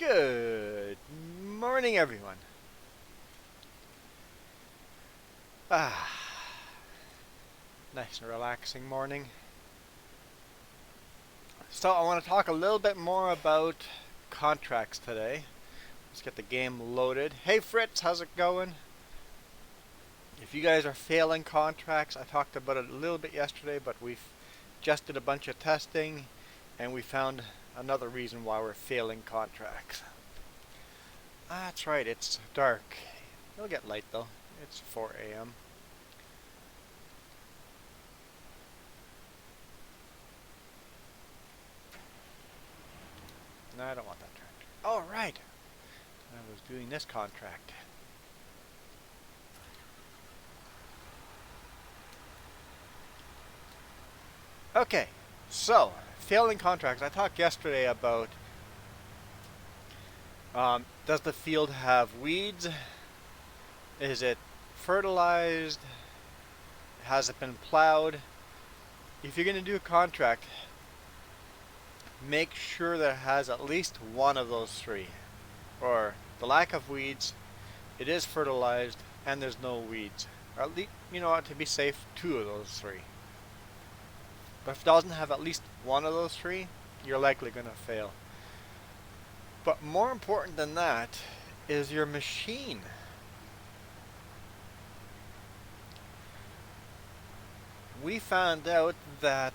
Good morning, everyone. Ah, nice and relaxing morning. So I want to talk a little bit more about contracts today. Let's get the game loaded. Hey Fritz, how's it going? If you guys are failing contracts, I talked about it a little bit yesterday, but we've just did a bunch of testing and we found another reason why we're failing contracts. That's right, it's dark. It'll get light though. It's 4 a.m. No, I don't want that tractor. Oh, right. I was doing this contract. Okay, so failing contracts. I talked yesterday about does the field have weeds? Is it fertilized? Has it been plowed? If you're going to do a contract, make sure that it has at least one of those three. Or the lack of weeds, it is fertilized, and there's no weeds. Or at least, to be safe, two of those three. But if it doesn't have at least one of those three, you're likely going to fail. But more important than that is your machine. We found out that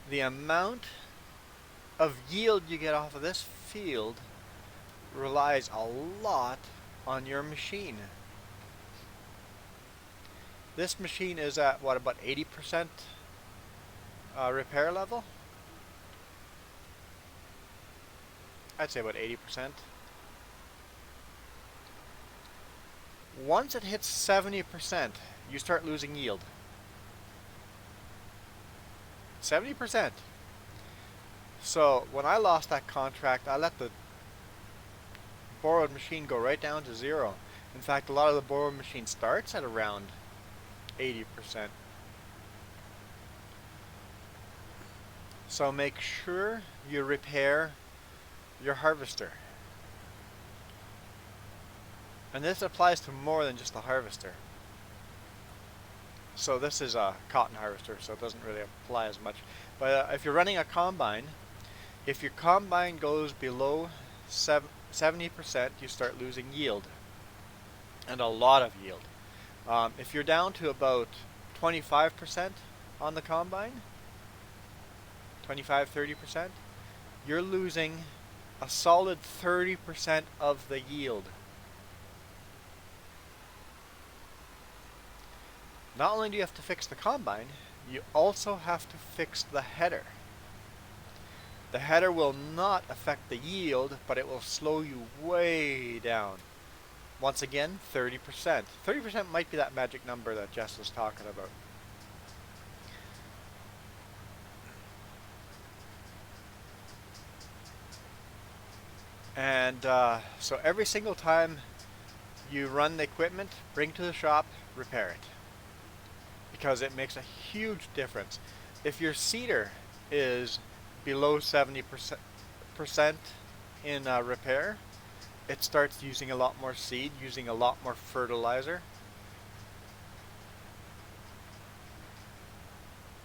the amount of yield you get off of this field relies a lot on your machine. This machine is at what, about 80% repair level? I'd say about 80%. Once it hits 70%, you start losing yield. 70%. So when I lost that contract, I let the borrowed machine go right down to zero. In fact, a lot of the borrowed machine starts at around 80%. So make sure you repair your harvester. And this applies to more than just the harvester. So this is a cotton harvester, so it doesn't really apply as much. But if you're running a combine, if your combine goes below 70%, you start losing yield. And a lot of yield. If you're down to about 25% on the combine, 25-30%, you're losing a solid 30% of the yield. Not only do you have to fix the combine, you also have to fix the header. The header will not affect the yield, but it will slow you way down. Once again, 30%. 30% might be that magic number that Jess was talking about. And so every single time you run the equipment, bring to the shop, repair it. Because it makes a huge difference. If your seeder is below 70% in repair, it starts using a lot more seed, using a lot more fertilizer.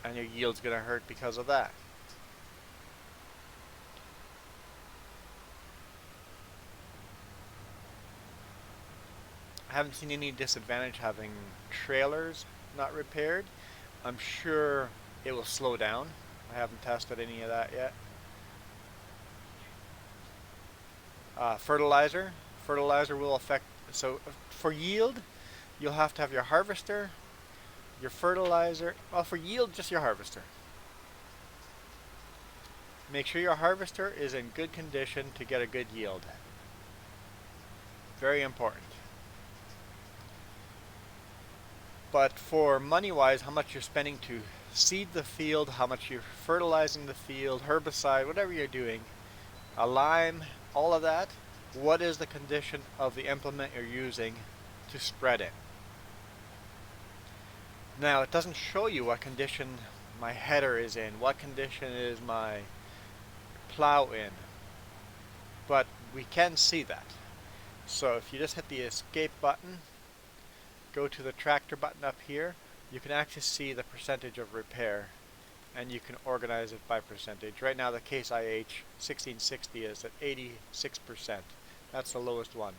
And your yield's going to hurt because of that. I haven't seen any disadvantage having trailers not repaired. I'm sure it will slow down. I haven't tested any of that yet. Fertilizer will affect, so for yield you'll have to have your harvester, your fertilizer, well, for yield just your harvester. Make sure your harvester is in good condition to get a good yield. Very important. But for money-wise, how much you're spending to seed the field, how much you're fertilizing the field, herbicide, whatever you're doing, a lime, all of that, what is the condition of the implement you're using to spread it? Now, it doesn't show you what condition my header is in, what condition is my plow in. but we can see that. So if you just hit the escape button, go to the tractor button up here, you can actually see the percentage of repair, and you can organize it by percentage. Right now the Case IH 1660 is at 86%. That's the lowest one.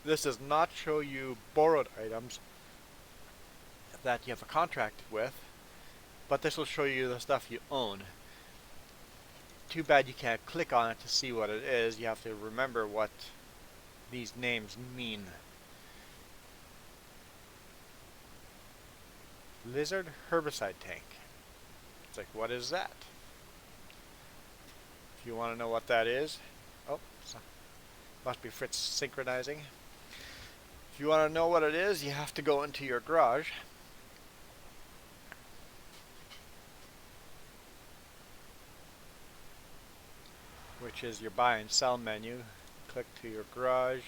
This does not show you borrowed items that you have a contract with, but this will show you the stuff you own. Too bad you can't click on it to see what it is. You have to remember what these names mean. Lizard herbicide tank. It's like, what is that? If you want to know what that is, oh, must be Fritz synchronizing. If you want to know what it is, you have to go into your garage. Which is your buy and sell menu. Click to your garage,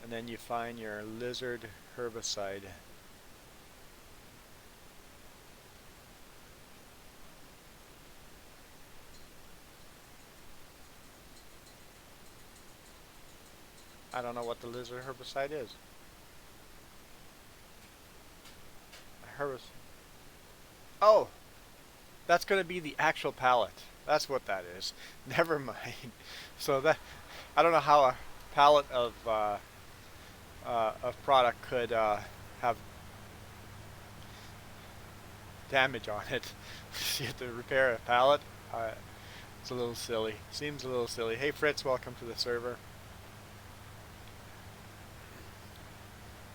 and then you find your lizard herbicide. I don't know what the lizard herbicide is. Oh, that's going to be the actual pallet. That's what that is. Never mind. So that, I don't know how a pallet of product could have damage on it. You have to repair a pallet. It's a little silly. Seems a little silly. Hey Fritz, welcome to the server.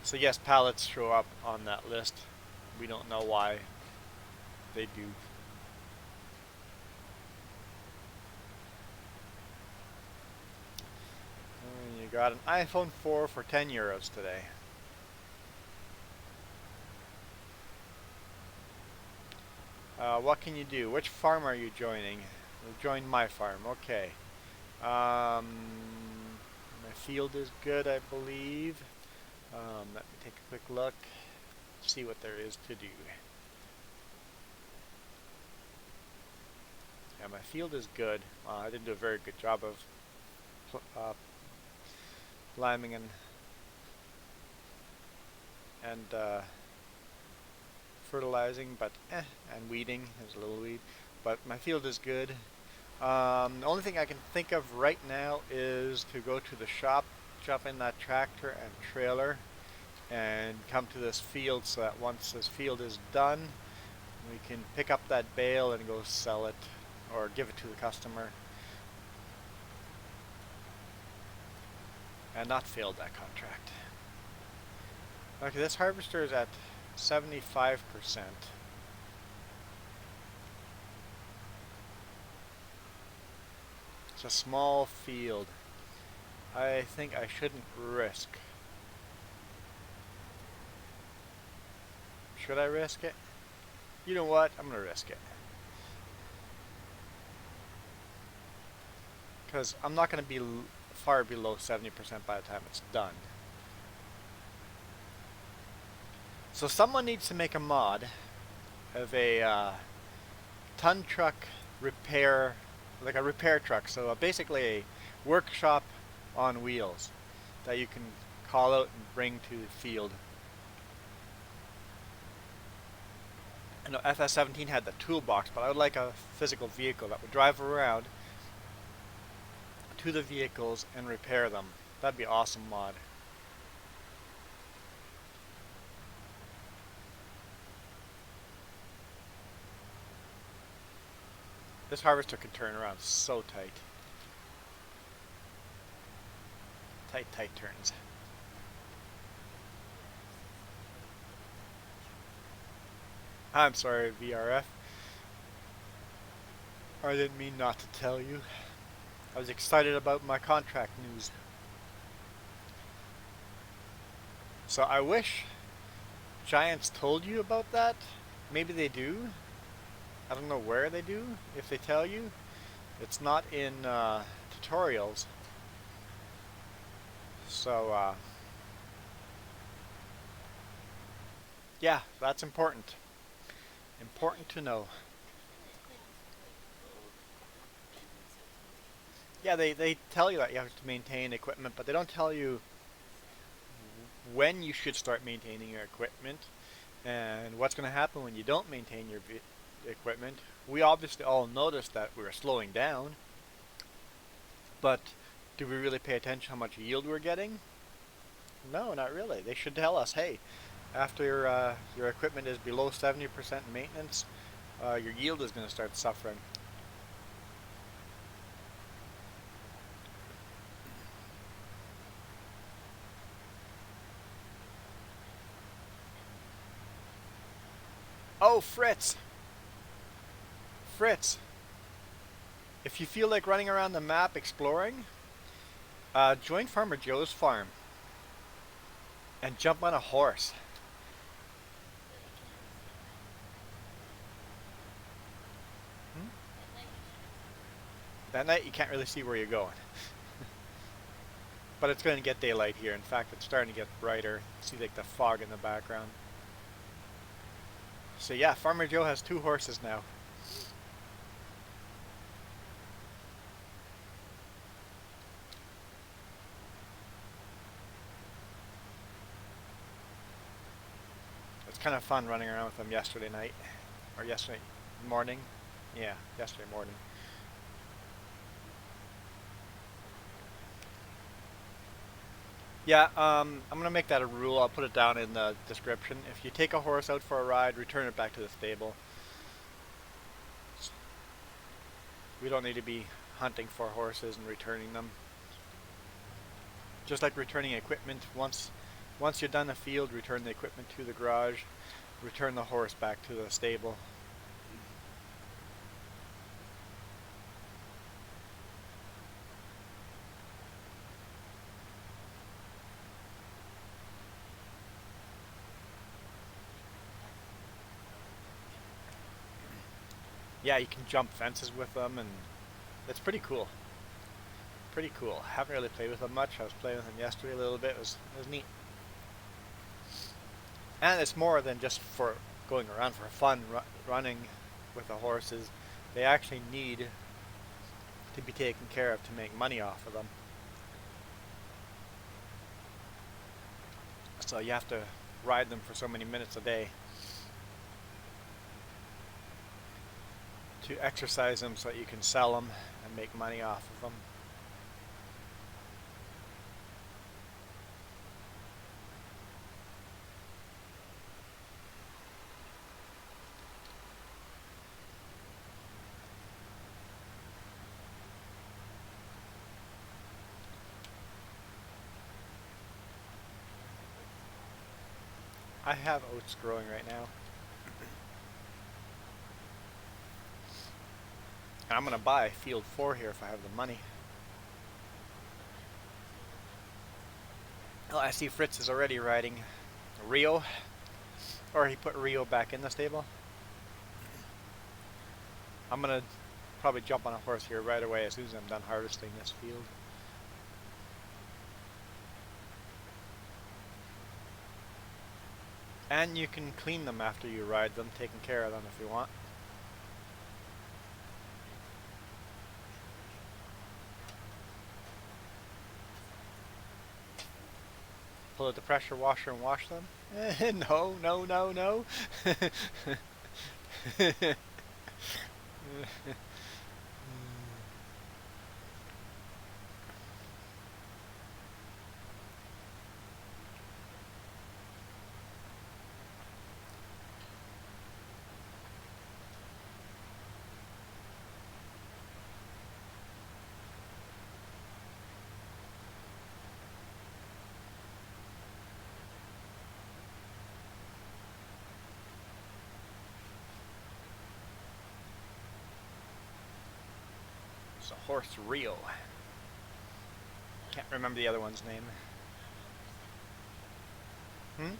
So yes, pallets show up on that list. We don't know why they do. And you got an iPhone 4 for 10 euros today. What can you do? Which farm are you joining? Join my farm. Okay. My field is good, I believe. Let me take a quick look, see what there is to do. Yeah, my field is good. I didn't do a very good job of liming and fertilizing, but and weeding. There's a little weed, but my field is good. The only thing I can think of right now is to go to the shop, jump in that tractor and trailer, and come to this field, so that once this field is done, we can pick up that bale and go sell it or give it to the customer and not fail that contract. Okay, this harvester is at 75%. It's a small field. I think I shouldn't risk. Should I risk it? You know what? I'm gonna risk it. Because I'm not gonna be far below 70% by the time it's done. So someone needs to make a mod of a ton truck repair, like a repair truck. So basically a workshop on wheels that you can call out and bring to the field. I know FS17 had the toolbox, but I would like a physical vehicle that would drive around to the vehicles and repair them. That'd be an awesome mod. This harvester can turn around so tight. Tight turns. I'm sorry, VRF. I didn't mean not to tell you. I was excited about my contract news. So I wish Giants told you about that. Maybe they do. I don't know where they do. If they tell you, it's not in tutorials. So yeah, that's important. Important to know. Yeah, they tell you that you have to maintain equipment, but they don't tell you when you should start maintaining your equipment and what's going to happen when you don't maintain your equipment. We obviously all noticed that we were slowing down, but do we really pay attention how much yield we're getting? No, not really. They should tell us, hey, after your equipment is below 70% maintenance, your yield is going to start suffering. Oh, Fritz! Fritz! If you feel like running around the map exploring, join Farmer Joe's farm and jump on a horse. Hmm? That night you can't really see where you're going. But it's going to get daylight here. In fact, it's starting to get brighter. See like the fog in the background. So yeah, Farmer Joe has 2 horses now. It's kind of fun running around with them yesterday night. Or yesterday morning. Yeah, yesterday morning. Yeah, I'm going to make that a rule. I'll put it down in the description. If you take a horse out for a ride, return it back to the stable. We don't need to be hunting for horses and returning them. Just like returning equipment, once you're done the field, return the equipment to the garage, return the horse back to the stable. Yeah, you can jump fences with them, and it's pretty cool. Pretty cool. Haven't really played with them much. I was playing with them yesterday a little bit. It was neat. And it's more than just for going around for fun running with the horses. They actually need to be taken care of to make money off of them. So you have to ride them for so many minutes a day to exercise them so that you can sell them and make money off of them. I have oats growing right now. And I'm going to buy field 4 here if I have the money. Oh, I see Fritz is already riding Rio. Or he put Rio back in the stable. I'm going to probably jump on a horse here right away as soon as I'm done harvesting this field. And you can clean them after you ride them, taking care of them if you want. Pull out the pressure washer and wash them? No, no, no, no. It's a horse Rio. Can't remember the other one's name. Hmm?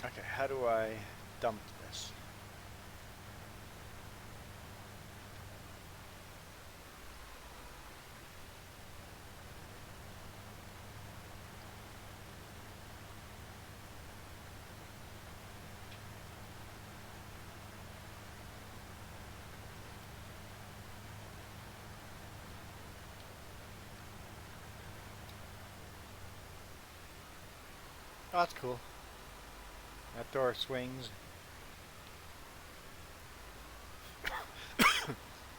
Okay, how do I dump this? Oh, that's cool. That door swings.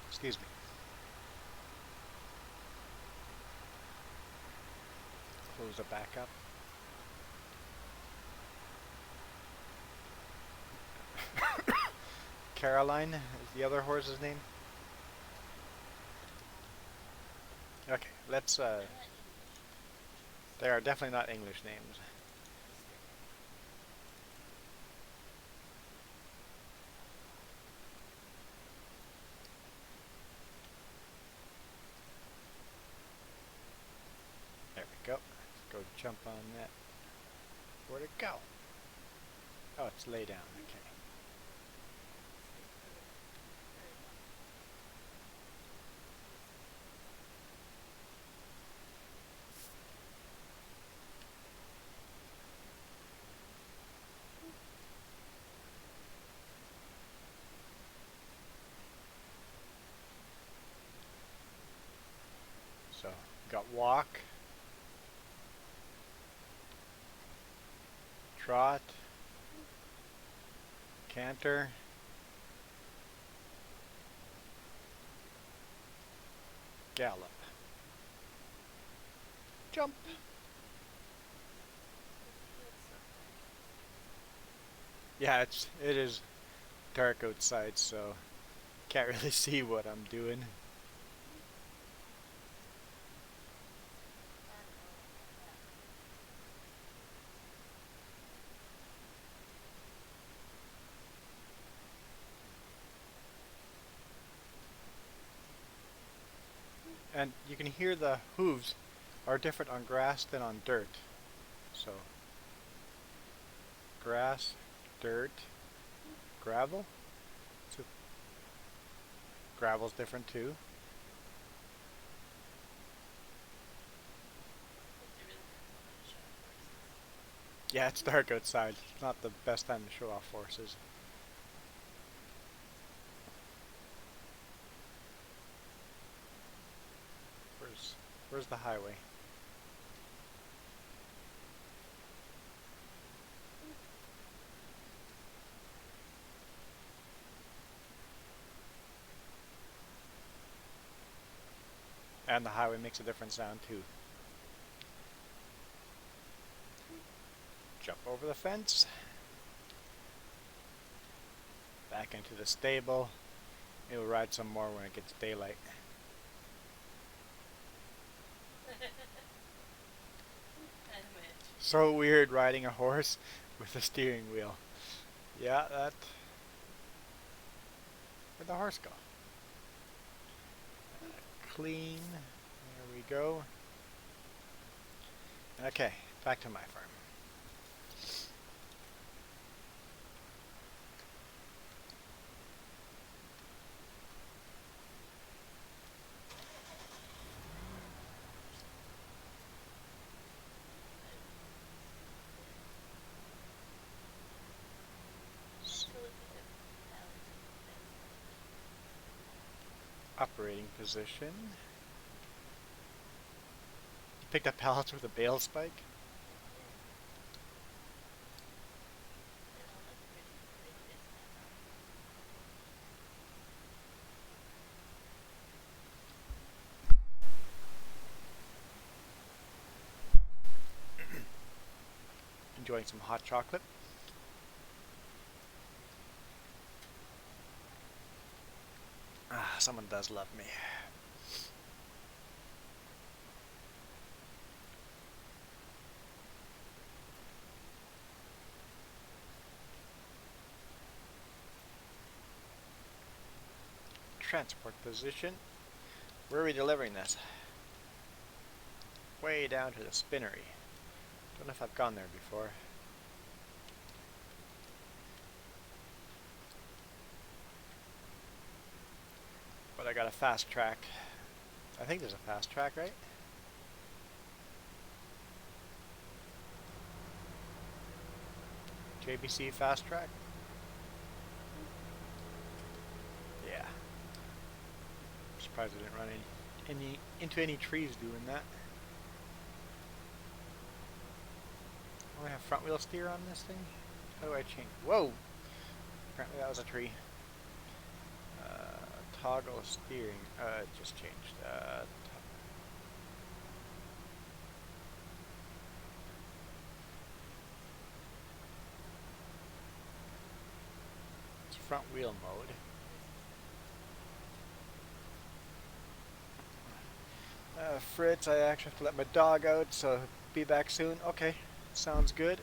Excuse me. Close it back up. Caroline is the other horse's name. Okay, let's they are definitely not English names. There we go. Let's go jump on that. Where'd it go? Oh, it's lay down. Okay. So, got walk, trot, canter, gallop, jump. Yeah, it is dark outside, so can't really see what I'm doing. And you can hear the hooves are different on grass than on dirt. So, grass, dirt, gravel. So gravel's different too. Yeah, it's dark outside. It's not the best time to show off horses. Where's the highway? And the highway makes a different sound too. Jump over the fence. Back into the stable. Maybe we'll ride some more when it gets daylight. So weird riding a horse with a steering wheel. Yeah, that... Where'd the horse go? Clean. There we go. Okay, back to my farm. Operating position. You picked up pallets with a bale spike? Enjoying some hot chocolate. Ah, someone does love me. Transport position. Where are we delivering this? Way down to the spinnery. Don't know if I've gone there before. But I got a fast track. I think there's a fast track, right? JBC fast track? Yeah. I'm surprised I didn't run into any trees doing that. I have front wheel steer on this thing? How do I change? Whoa! Apparently that was a tree. Toggle steering. It just changed. It's front wheel mode. Fritz, I actually have to let my dog out, so be back soon. Okay, sounds good.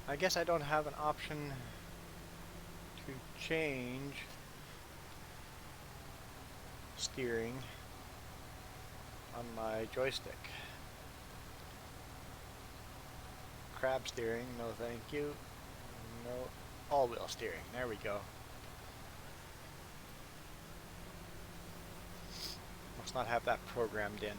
I guess I don't have an option to change steering on my joystick. Crab steering, no thank you. No, all-wheel steering, there we go. Must not have that programmed in.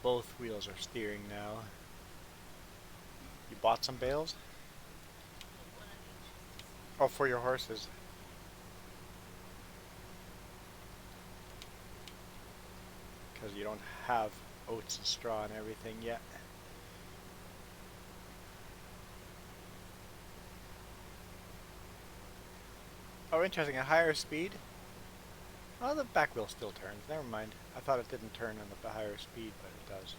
Both wheels are steering now. You bought some bales? Oh, for your horses. Because you don't have oats and straw and everything yet. Oh, interesting. A higher speed? Oh, the back wheel still turns. Never mind. I thought it didn't turn on the higher speed, but it does.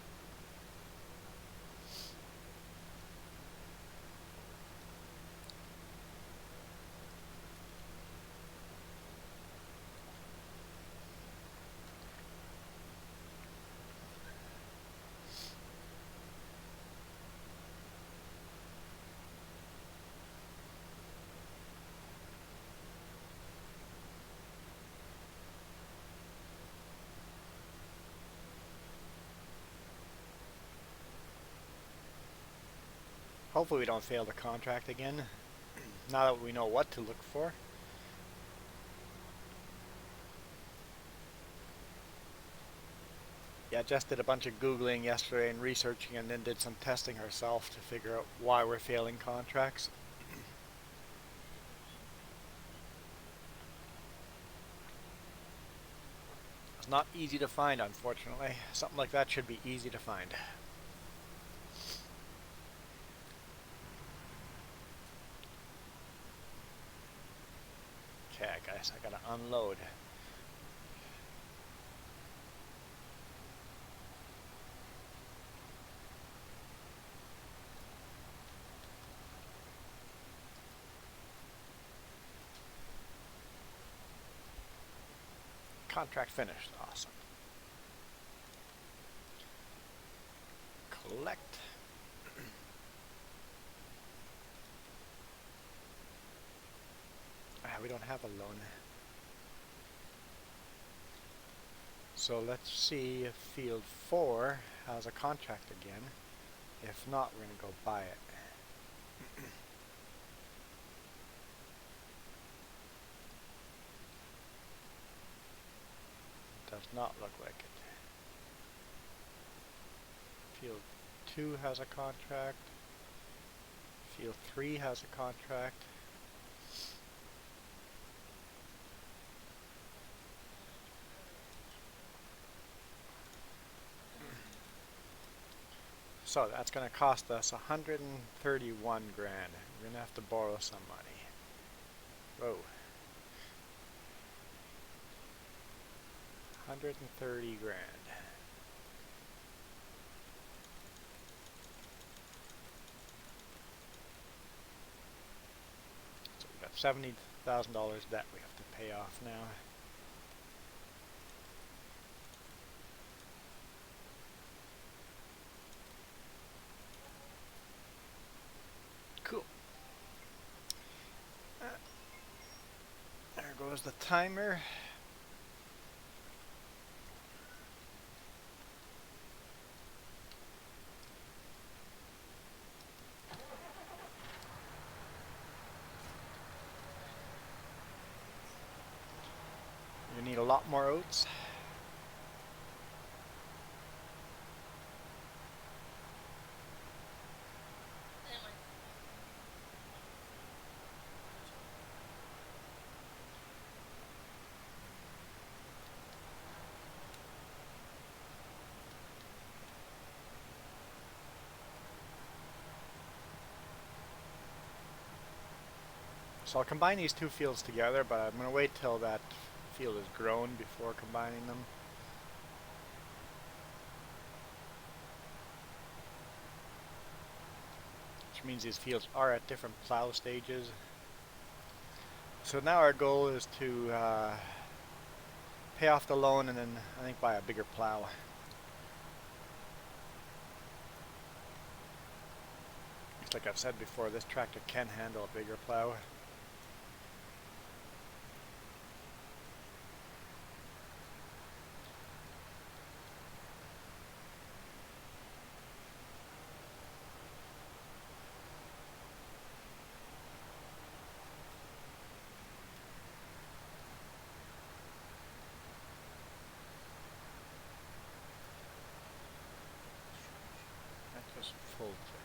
Hopefully we don't fail the contract again, now that we know what to look for. Yeah, Jess did a bunch of Googling yesterday and researching, and then did some testing herself to figure out why we're failing contracts. It's not easy to find, unfortunately. Something like that should be easy to find. Okay, guys, I gotta unload. Contract finished. Awesome. Collect. We don't have a loan. So let's see if field 4 has a contract again. If not, we're going to go buy it. Does not look like it. Field 2 has a contract. Field 3 has a contract. So that's going to cost us 131 grand. We're going to have to borrow some money. Whoa. 130 grand. So we've got $70,000 debt we have to pay off now. Cool. There goes the timer. You need a lot more oats. So I'll combine these two fields together, but I'm going to wait till that field is grown before combining them. Which means these fields are at different plow stages. So now our goal is to pay off the loan and then I think buy a bigger plow. Like I've said before, this tractor can handle a bigger plow. That just folds it.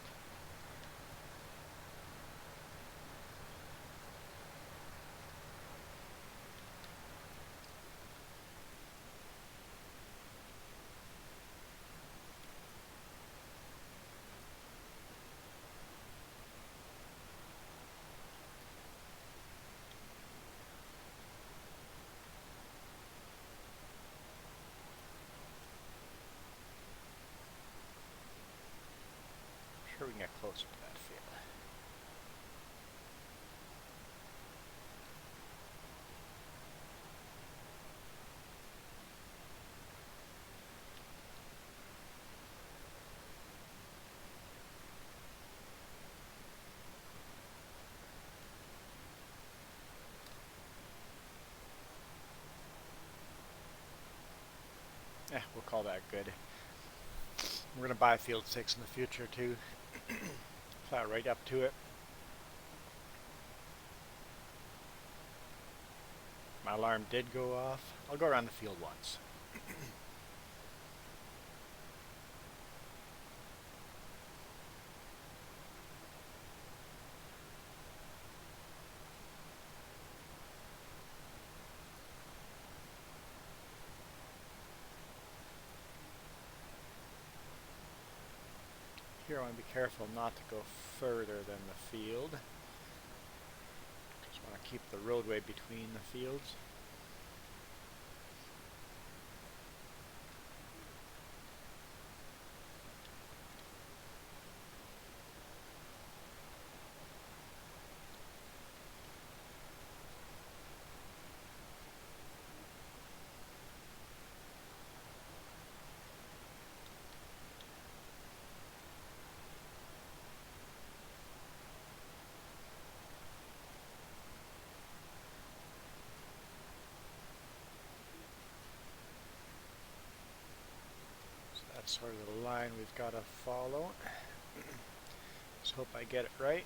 Sure we can get closer to that field. Yeah, we'll call that good. We're going to buy field 6 in the future too. Plow right up to it. My alarm did go off. I'll go around the field once. Here I want to be careful not to go further than the field. Just want to keep the roadway between the fields. That's sort of the line we've got to follow. Just hope I get it right.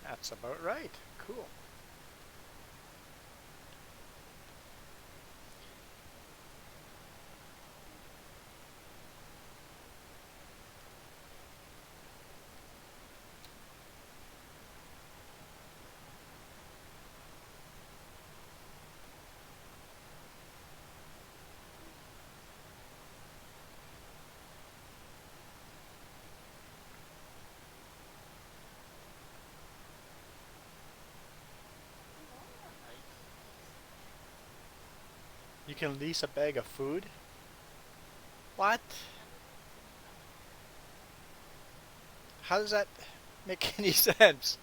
That's about right. Cool. You can lease a bag of food? What? How does that make any sense?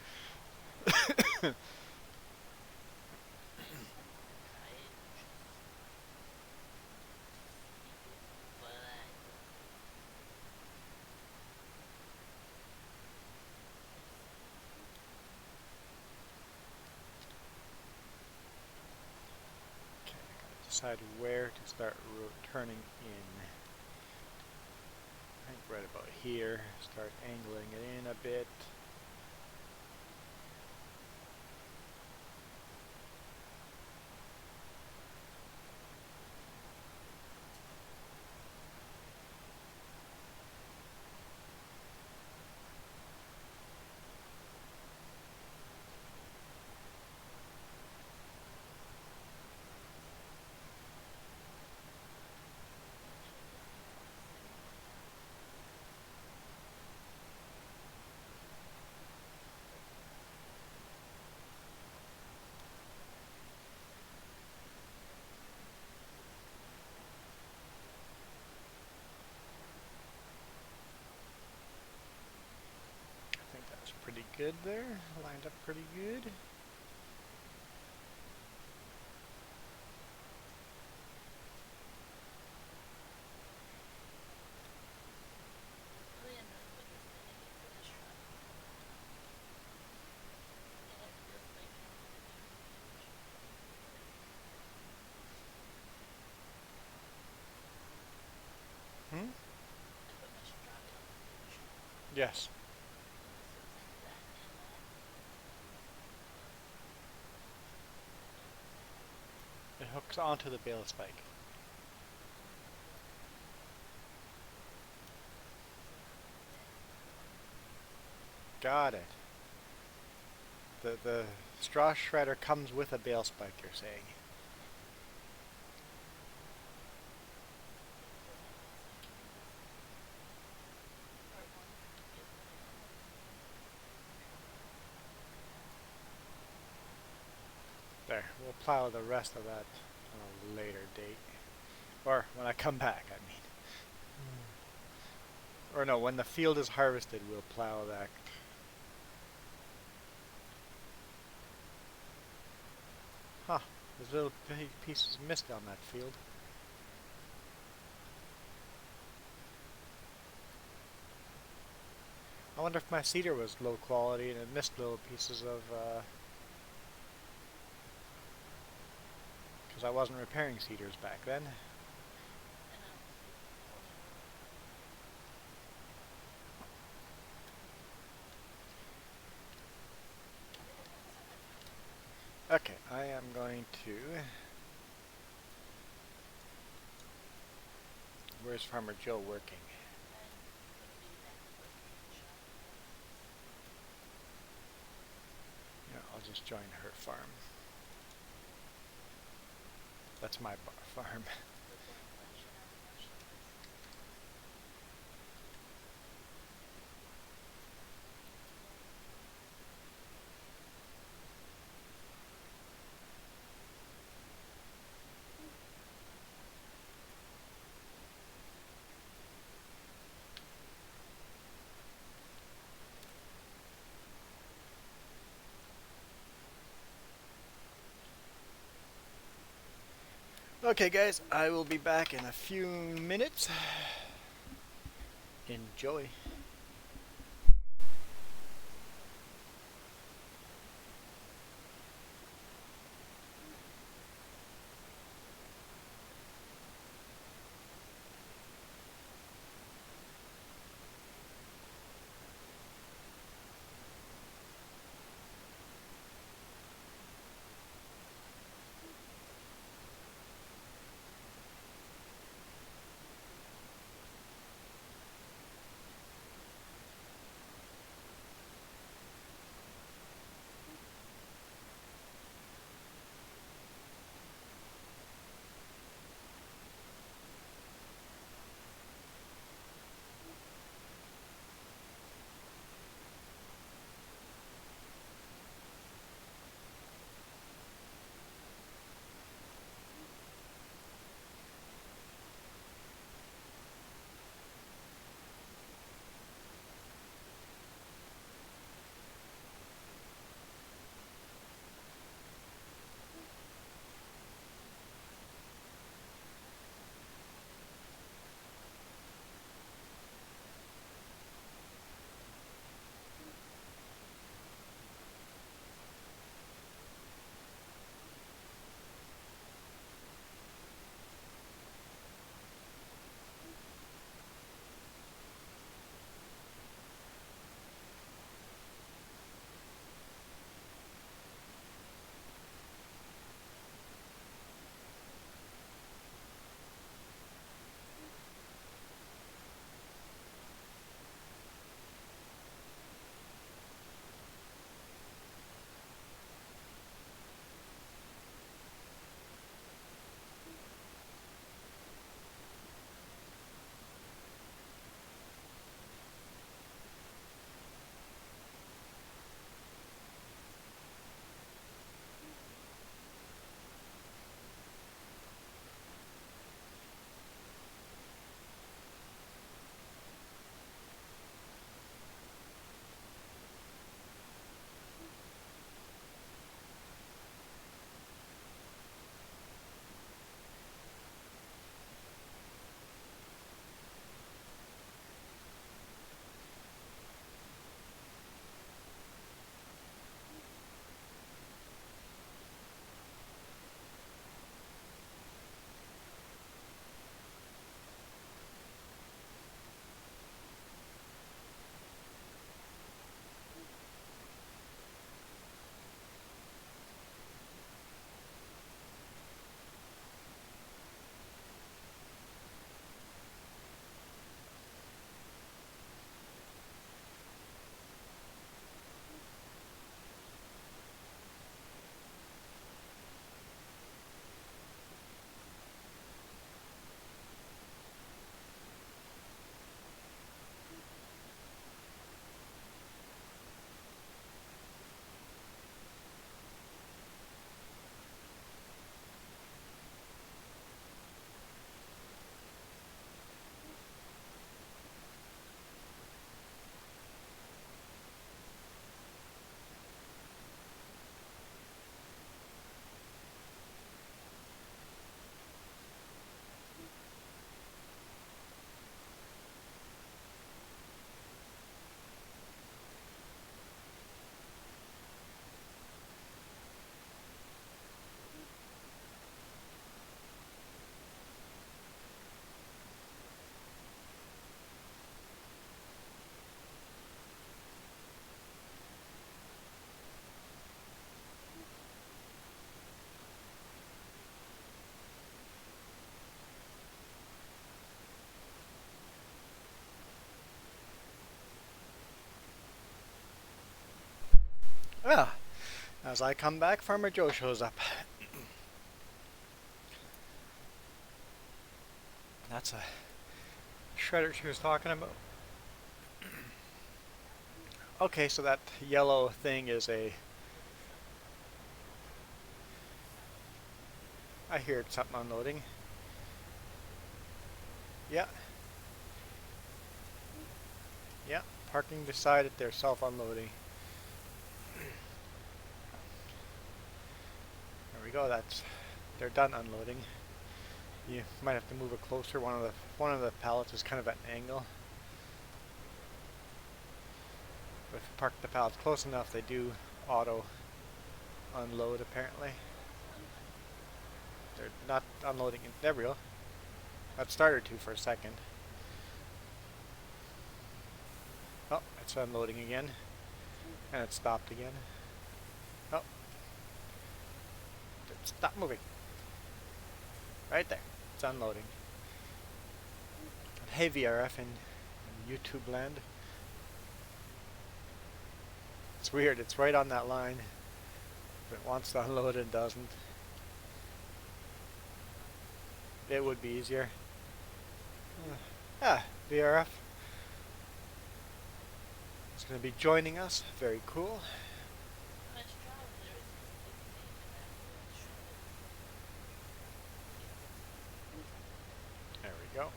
Decide where to start turning in. I think right about here. Start angling it in a bit. pretty good there. Lined up pretty good. Hmm? Yes. It hooks onto the bale spike. Got it. The straw shredder comes with a bale spike, you're saying. There, we'll plow the rest of that on a later date. Or when I come back, I mean. Or no, when the field is harvested, we'll plow that. Huh, there's little pieces missed on that field. I wonder if my cedar was low quality and it missed little pieces of, because I wasn't repairing cedars back then. Okay, I am going to... Where's Farmer Joe working? Yeah, I'll just join her farm. That's my farm. Okay guys, I will be back in a few minutes. Enjoy. Well, as I come back, Farmer Joe shows up. That's a shredder she was talking about. Okay, so that yellow thing is a... I hear something unloading. Yeah. Yeah, parking decided they're self-unloading. There we go, they're done unloading. You might have to move it closer. One of the pallets is kind of at an angle. But if you park the pallets close enough, they do auto unload apparently. They're not unloading in... There we go. That started to for a second. Oh, it's unloading again. And it stopped again. Oh. Stop moving. Right there. It's unloading. Hey VRF in YouTube land. It's weird. It's right on that line. If it wants to unload, it doesn't. It would be easier. VRF is going to be joining us. Very cool. There we go.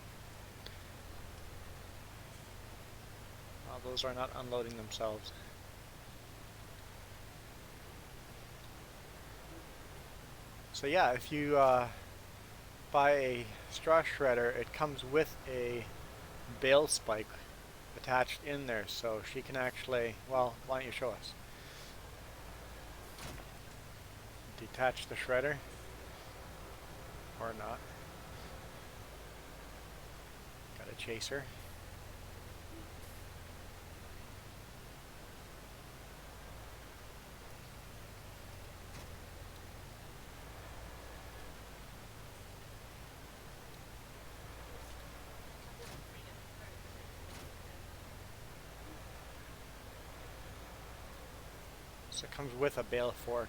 Well, those are not unloading themselves. So yeah, if you buy a straw shredder, it comes with a bale spike attached in there, so she can actually, well, why don't you show us? Detach the shredder, or not. Got a chaser. So it comes with a bale fork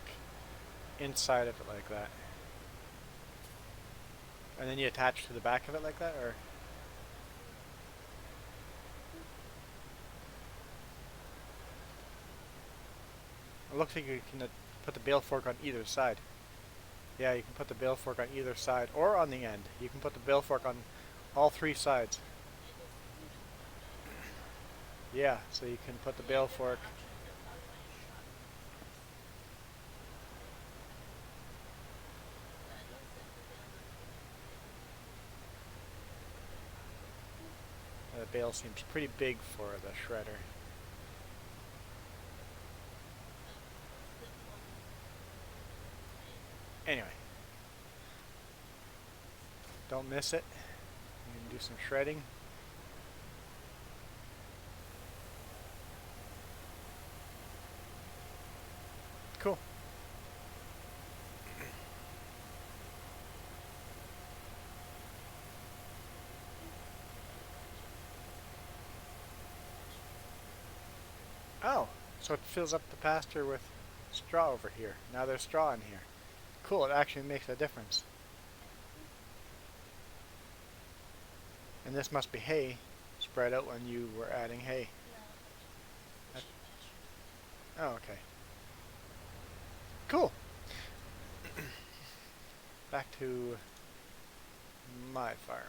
inside of it like that. And then you attach to the back of it like that, or? It looks like you can put the bale fork on either side. Yeah, you can put the bale fork on either side, or on the end. You can put the bale fork on all three sides. Yeah, so you can put the bale fork. The bale seems pretty big for the shredder. Anyway, don't miss it. You can do some shredding. Cool. Oh, so it fills up the pasture with straw over here. Now there's straw in here. Cool, it actually makes a difference. And this must be hay spread out when you were adding hay. Oh, okay. Cool. Back to my farm.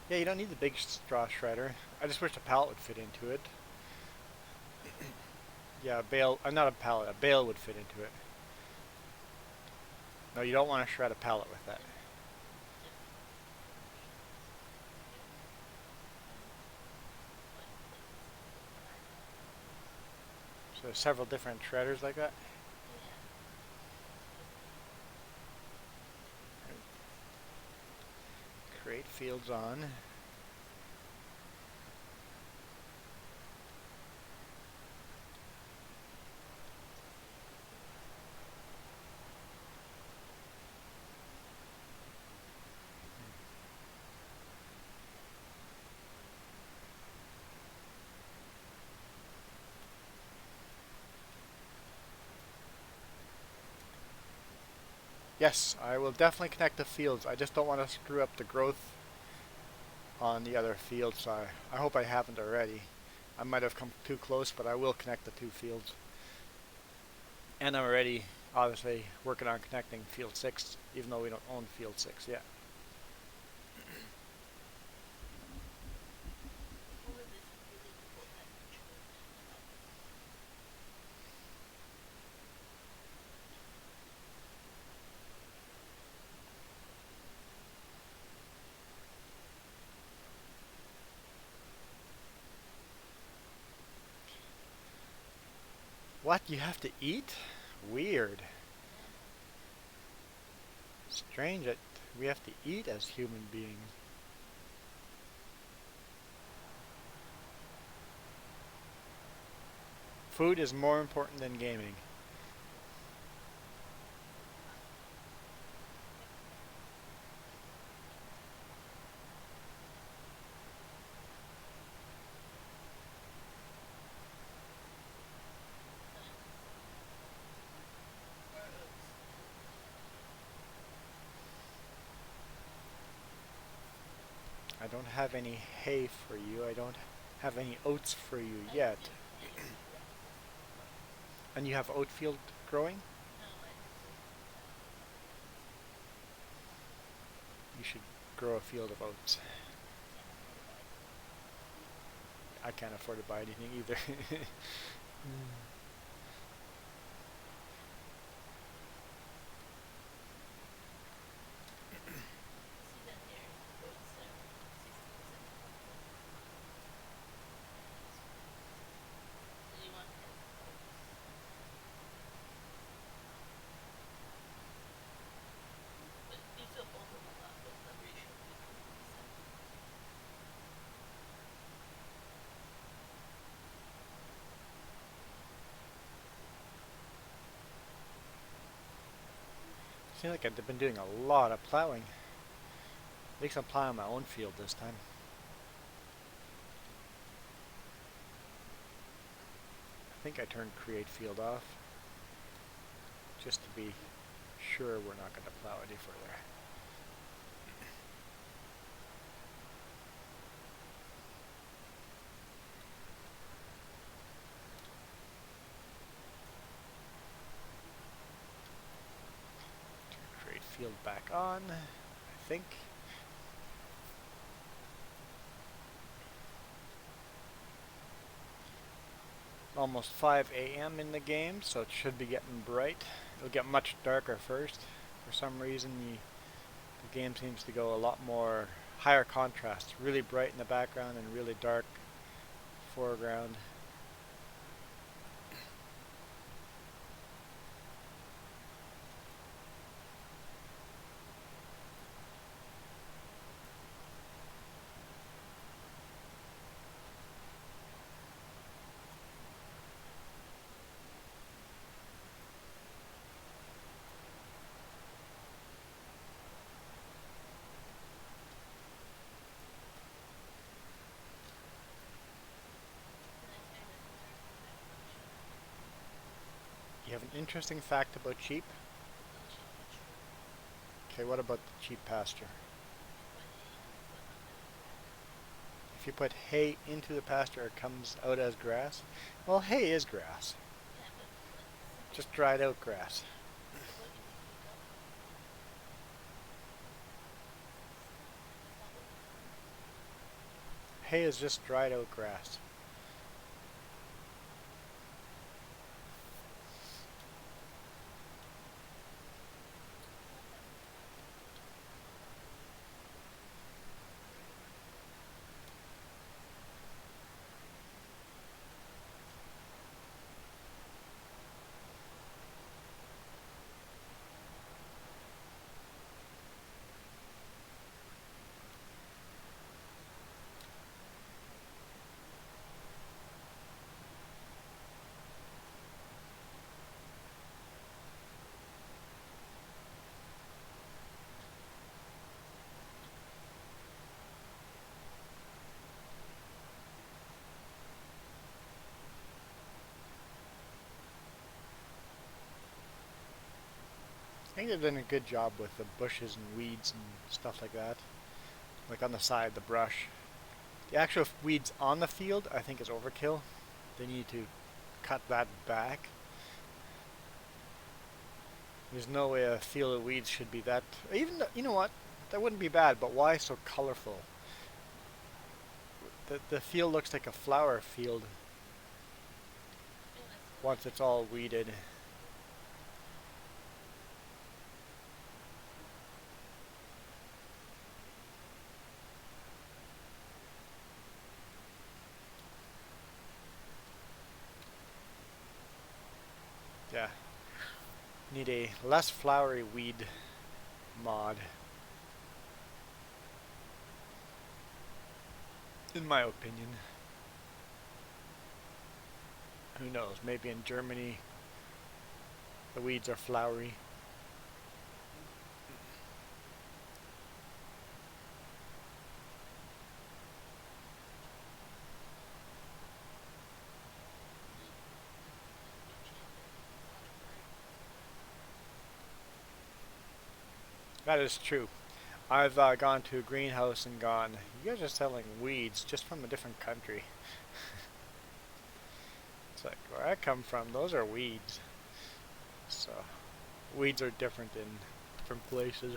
Yeah, you don't need the big straw shredder. I just wish a pallet would fit into it. Yeah, a bale, not a pallet, a bale would fit into it. No, you don't want to shred a pallet with that. So there's several different shredders like that. Create fields on. Yes, I will definitely connect the fields. I just don't want to screw up the growth on the other fields, so I hope I haven't already. I might have come too close, but I will connect the two fields. And I'm already, obviously, working on connecting field 6, even though we don't own field 6 yet. What? You have to eat? Weird. Strange that we have to eat as human beings. Food is more important than gaming. I don't have any hay for you. I don't have any oats for you yet. And you have oat field growing? You should grow a field of oats. I can't afford to buy anything either. Seems like I've been doing a lot of plowing. At least I'm plowing my own field this time. I think I turned create field off, just to be sure we're not going to plow any further. Turn create field back on, I think. Almost 5 a.m. in the game, so it should be getting bright. It'll get much darker first. For some reason, the game seems to go a lot more higher contrast, really bright in the background and really dark foreground. You have an interesting fact about sheep? Okay, what about the cheap pasture? If you put hay into the pasture, it comes out as grass. Well, hay is grass. Just dried out grass. Hay is just dried out grass. think they've done a good job with the bushes and weeds and stuff like that. Like on the side, the brush. The actual weeds on the field, I think, is overkill. They need to cut that back. There's no way a field of weeds should be that. Even though, you know what? That wouldn't be bad, but why so colorful? The field looks like a flower field once it's all weeded. Yeah. Need a less flowery weed mod. In my opinion. Who knows? Maybe in Germany the weeds are flowery. That is true. I've gone to a greenhouse and gone, you guys are selling weeds just from a different country. It's like, where I come from, those are weeds. So, weeds are different in different places.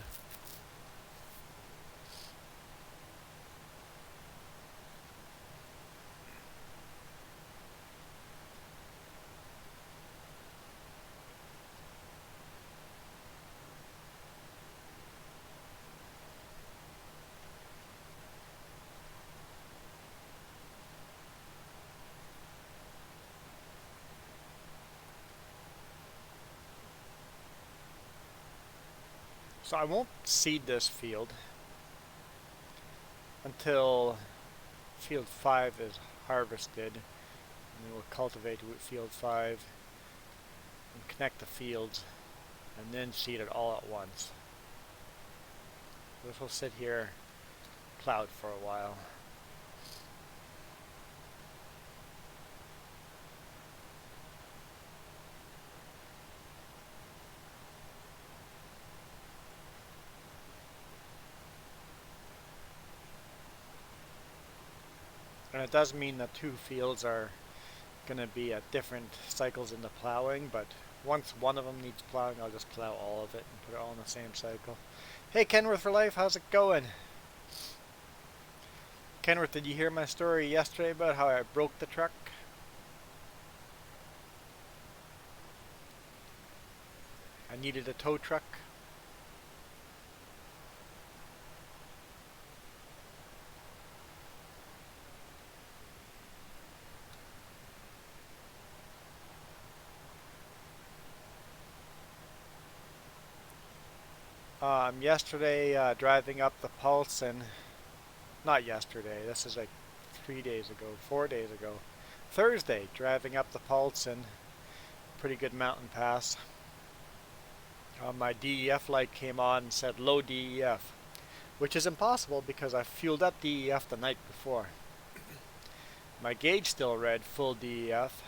So I won't seed this field until field 5 is harvested, and then we'll cultivate field 5 and connect the fields and then seed it all at once. This will sit here plowed for a while. And it does mean that two fields are going to be at different cycles in the plowing, but once one of them needs plowing, I'll just plow all of it and put it all in the same cycle. Hey Kenworth for life, how's it going? Kenworth, did you hear my story yesterday about how I broke the truck? I needed a tow truck. Yesterday, driving up the Paulson, not yesterday, this is like 3 days ago, 4 days ago. Thursday, driving up the Paulson, pretty good mountain pass. My DEF light came on and said low DEF, which is impossible because I fueled up DEF the night before. My gauge still read full DEF,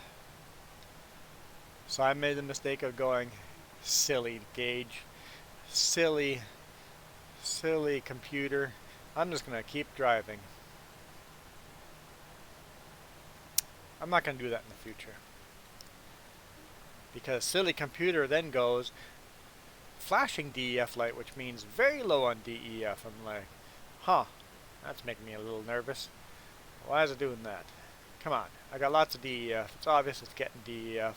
so I made the mistake of going, silly gauge, silly computer, I'm just going to keep driving. I'm not going to do that in the future. Because silly computer then goes, flashing DEF light, which means very low on DEF. I'm like, huh, that's making me a little nervous. Why is it doing that? Come on, I got lots of DEF. It's obvious it's getting DEF.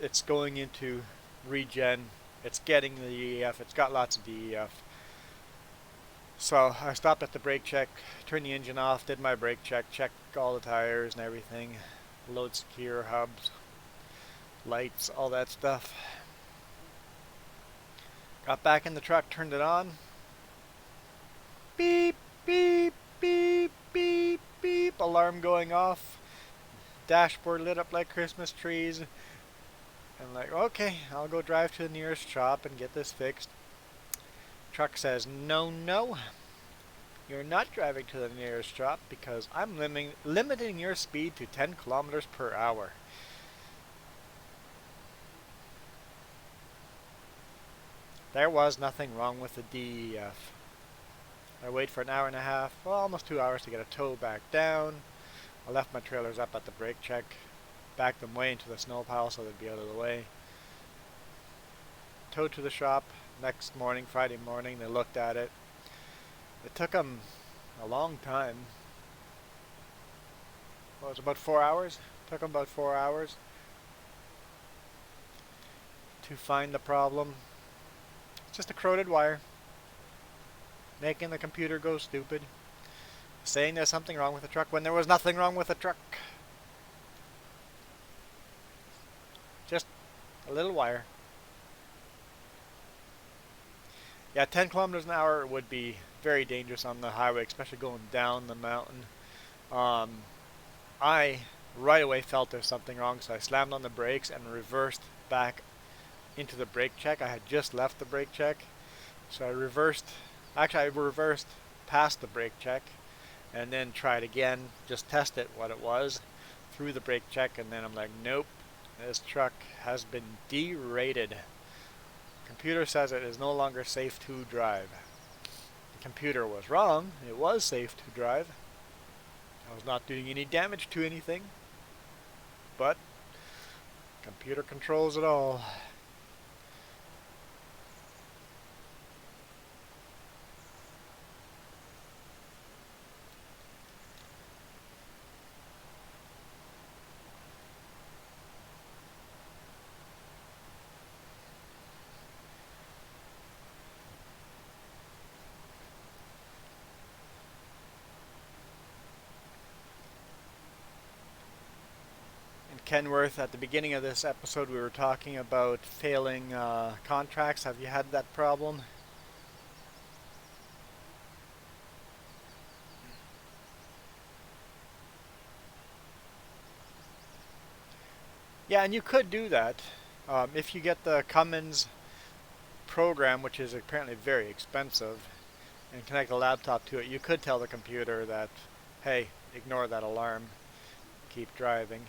It's going into regen. It's getting the DEF. It's got lots of DEF. So I stopped at the brake check, turned the engine off, did my brake check, checked all the tires and everything, load secure hubs, lights, all that stuff. Got back in the truck, turned it on. Beep, beep, beep, beep, beep, alarm going off. Dashboard lit up like Christmas trees. I'm like, okay, I'll go drive to the nearest shop and get this fixed. Truck says, no, you're not driving to the nearest shop because I'm limiting your speed to 10 kilometers per hour. There was nothing wrong with the DEF. I waited for an hour and a half, well, almost 2 hours to get a tow back down. I left my trailers up at the brake check, backed them way into the snow pile so they'd be out of the way. Towed to the shop. Next morning, Friday morning, they looked at it. It took them a long time. Well, it was about 4 hours. It took them about 4 hours to find the problem. It's just a corroded wire, making the computer go stupid, saying there's something wrong with the truck when there was nothing wrong with the truck. Just a little wire. Yeah, 10 kilometers an hour would be very dangerous on the highway, especially going down the mountain. I right away felt there's something wrong, so I slammed on the brakes and reversed back into the brake check. I had just left the brake check, so I reversed past the brake check and then tried again, just test it what it was through the brake check, and then I'm like, nope, this truck has been derated. Computer says it is no longer safe to drive. The computer was wrong. It was safe to drive. I was not doing any damage to anything, but computer controls it all. Kenworth, at the beginning of this episode we were talking about failing contracts. Have you had that problem? Yeah, and you could do that if you get the Cummins program, which is apparently very expensive, and connect a laptop to it. You could tell the computer that, hey, ignore that alarm, keep driving.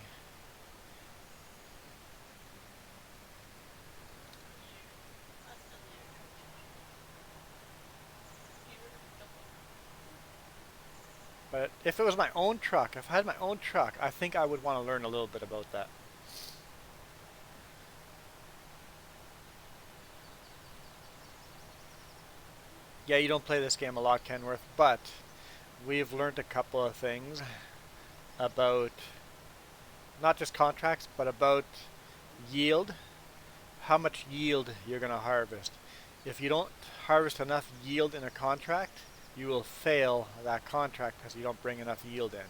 But if it was my own truck, if I had my own truck, I think I would want to learn a little bit about that. Yeah, you don't play this game a lot, Kenworth, but we've learned a couple of things about not just contracts, but about yield, how much yield you're going to harvest. If you don't harvest enough yield in a contract, you will fail that contract because you don't bring enough yield in.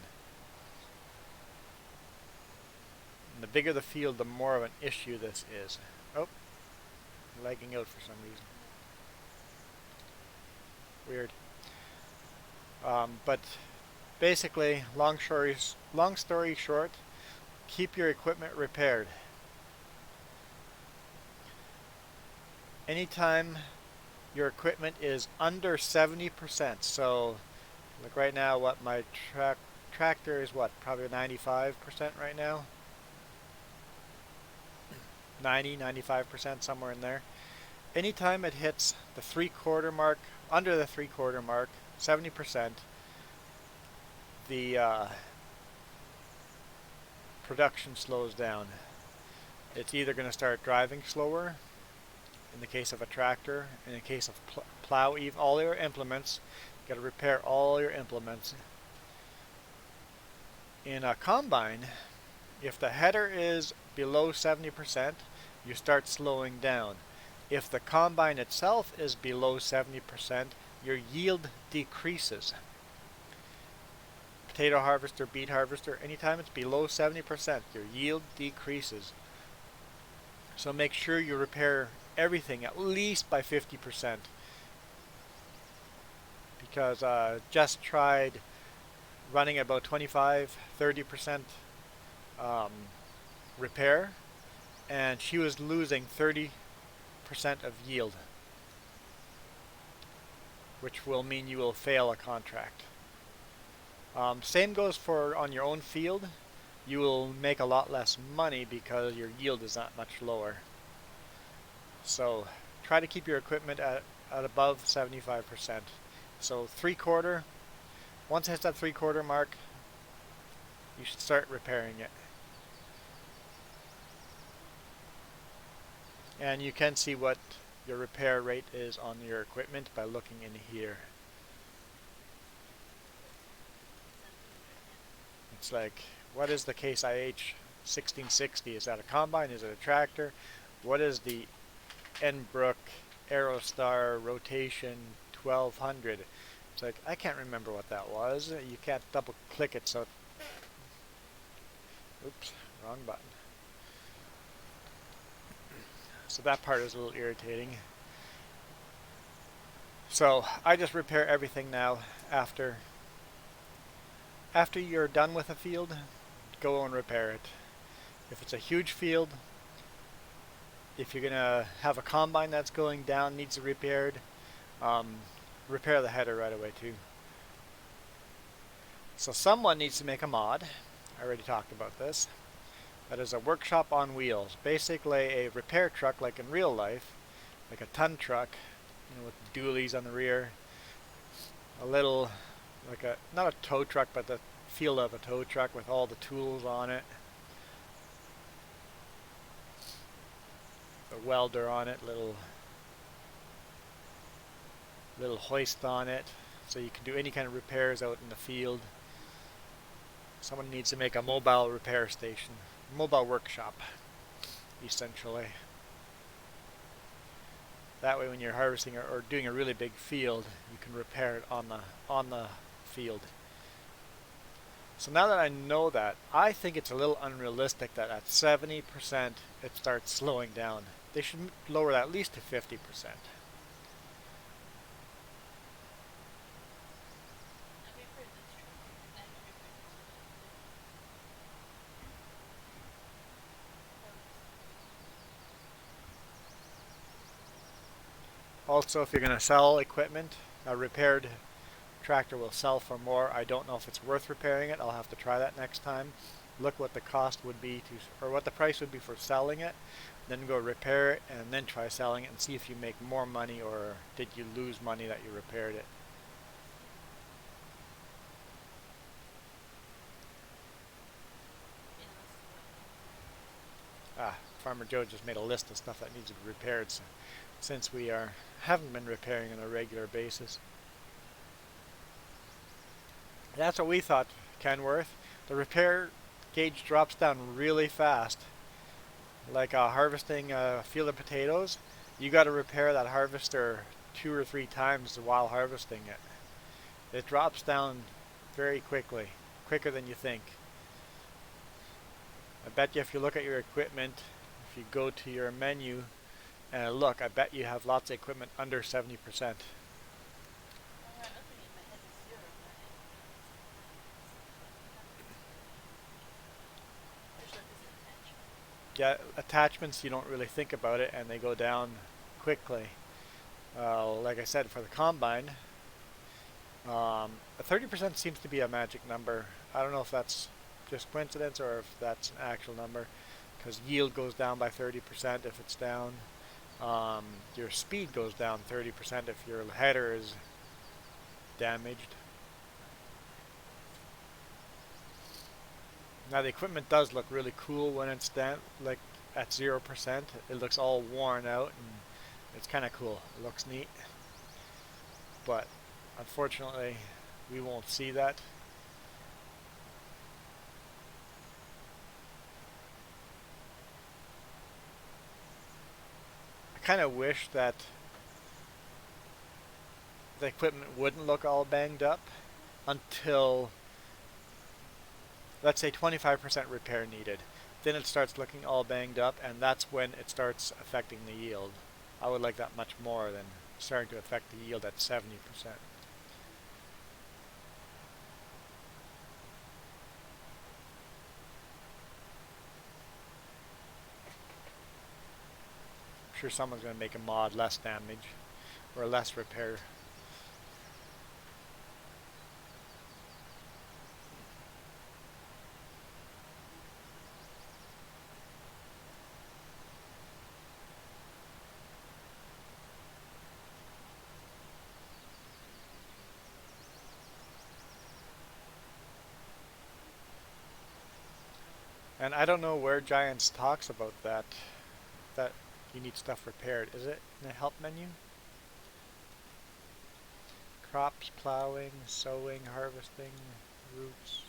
And the bigger the field, the more of an issue this is. Oh, lagging out for some reason. Weird. But basically, long story short, keep your equipment repaired. Anytime your equipment is under 70%, so like right now, what my tractor is, what, probably 95% right now? 95%, somewhere in there. Anytime it hits the 3/4 mark, under the 3/4 mark, 70%, the production slows down. It's either going to start driving slower, in the case of a tractor, in the case of plow, all your implements, you got to repair all your implements. In a combine, if the header is below 70%, you start slowing down. If the combine itself is below 70%, your yield decreases. Potato harvester, beet harvester, anytime it's below 70%, your yield decreases. So make sure you repair everything at least by 50%. Because just tried running about 25-30% repair, and she was losing 30% of yield, which will mean you will fail a contract. Same goes for on your own field. You will make a lot less money because your yield is that much lower. So try to keep your equipment at above 75%. So 3/4, once it hits that 3/4 mark, you should start repairing it. And you can see what your repair rate is on your equipment by looking in here. It's like, what is the Case IH 1660? Is that a combine? Is it a tractor? What is the Enbrook Aerostar Rotation 1200? It's like, I can't remember what that was. You can't double click it, so oops, wrong button. So that part is a little irritating. So I just repair everything now after you're done with a field, go and repair it. If it's a huge field, if you're gonna have a combine that's going down, needs to be repaired, repair the header right away too. So someone needs to make a mod. I already talked about this. That is a workshop on wheels. Basically a repair truck like in real life, like a ton truck, you know, with dualies on the rear. A little, like a, not a tow truck, but the feel of a tow truck with all the tools on it. A welder on it, little hoist on it, so you can do any kind of repairs out in the field. Someone needs to make a mobile repair station, mobile workshop, essentially. That way when you're harvesting or doing a really big field, you can repair it on the field. So now that I know that, I think it's a little unrealistic that at 70% it starts slowing down. They should lower that at least to 50%. Also, if you're going to sell equipment, a repaired tractor will sell for more. I don't know if it's worth repairing it. I'll have to try that next time. Look what the cost would be or what the price would be for selling it, then go repair it, and then try selling it and see if you make more money or did you lose money that you repaired it. Farmer Joe just made a list of stuff that needs to be repaired since we haven't been repairing on a regular basis. That's what we thought, Kenworth. The repair gauge drops down really fast. Like harvesting a field of potatoes, you got to repair that harvester 2 or 3 times while harvesting it. It drops down very quickly, quicker than you think. I bet you if you look at your equipment, if you go to your menu and look, I bet you have lots of equipment under 70%. Yeah, attachments, you don't really think about it and they go down quickly. Like I said, for the combine, 30% seems to be a magic number. I don't know if that's just coincidence or if that's an actual number, because yield goes down by 30% if it's down. Your speed goes down 30% if your header is damaged. Now the equipment does look really cool when it's down, like at 0%. It looks all worn out and it's kind of cool. It looks neat. But unfortunately, we won't see that. I kind of wish that the equipment wouldn't look all banged up until, let's say, 25% repair needed. Then it starts looking all banged up, and that's when it starts affecting the yield. I would like that much more than starting to affect the yield at 70%. I'm sure someone's going to make a mod less damage or less repair. And I don't know where Giants talks about that you need stuff repaired. Is it in the help menu? Crops, plowing, sowing, harvesting, roots,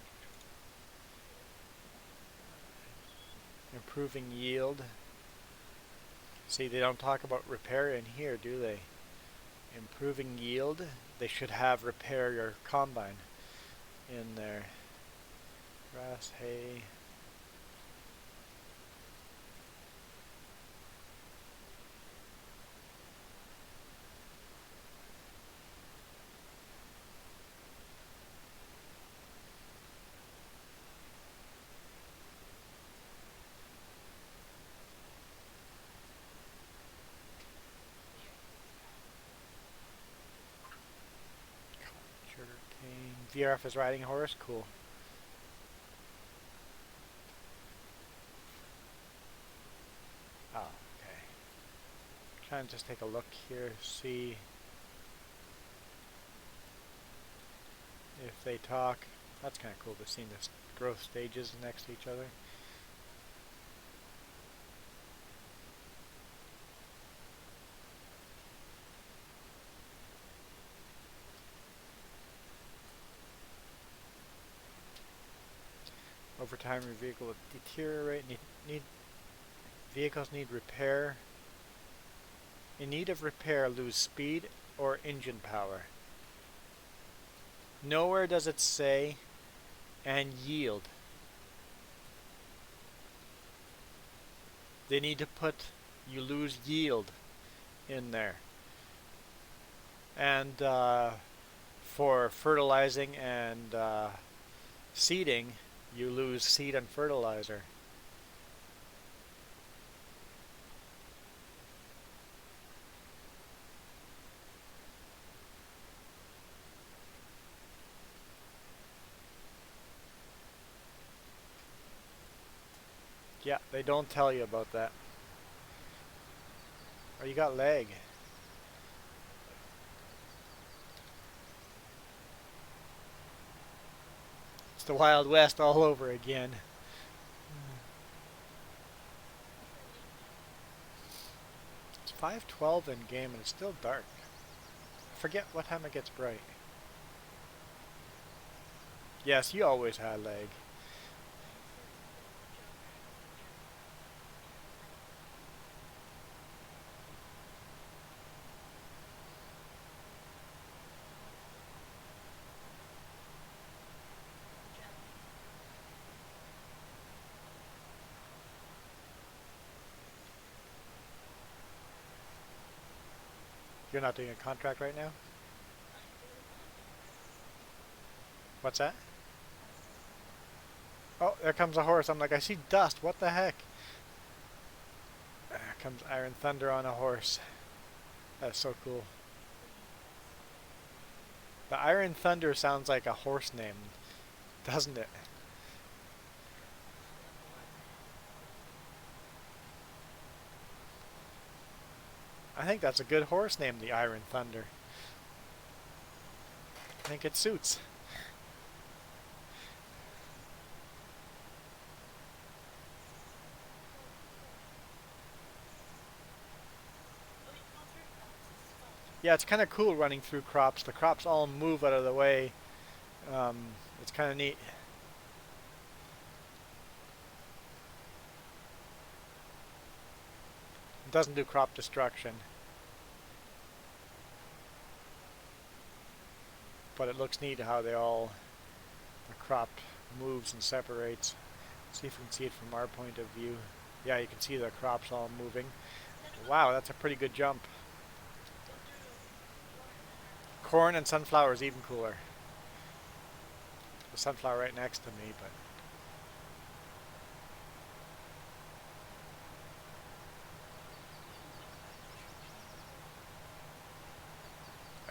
improving yield. See, they don't talk about repair in here, do they? Improving yield. They should have repair your combine in there. Grass, hay. Sugar cane. VRF is riding a horse? Cool. Oh, okay. Trying to just take a look here, see if they talk. That's kind of cool to see the growth stages next to each other. Over time, your vehicle will deteriorate. Vehicles need repair. In need of repair, lose speed or engine power. Nowhere does it say and yield. They need to put you lose yield in there. And for fertilizing and seeding, you lose seed and fertilizer. Yeah, they don't tell you about that. Oh, you got lag. It's the Wild West all over again. It's 5:12 in game and it's still dark. I forget what time it gets bright. Yes, you always had lag. You're not doing a contract right now? What's that? Oh, there comes a horse. I'm like, I see dust. What the heck? There comes Iron Thunder on a horse. That's so cool. The Iron Thunder sounds like a horse name, doesn't it? I think that's a good horse name, the Iron Thunder. I think it suits. Yeah, it's kind of cool running through crops. The crops all move out of the way. It's kind of neat. It doesn't do crop destruction. But it looks neat how the crop moves and separates. Let's see if we can see it from our point of view. Yeah, you can see the crops all moving. Wow, that's a pretty good jump. Corn and sunflower is even cooler. The sunflower right next to me, but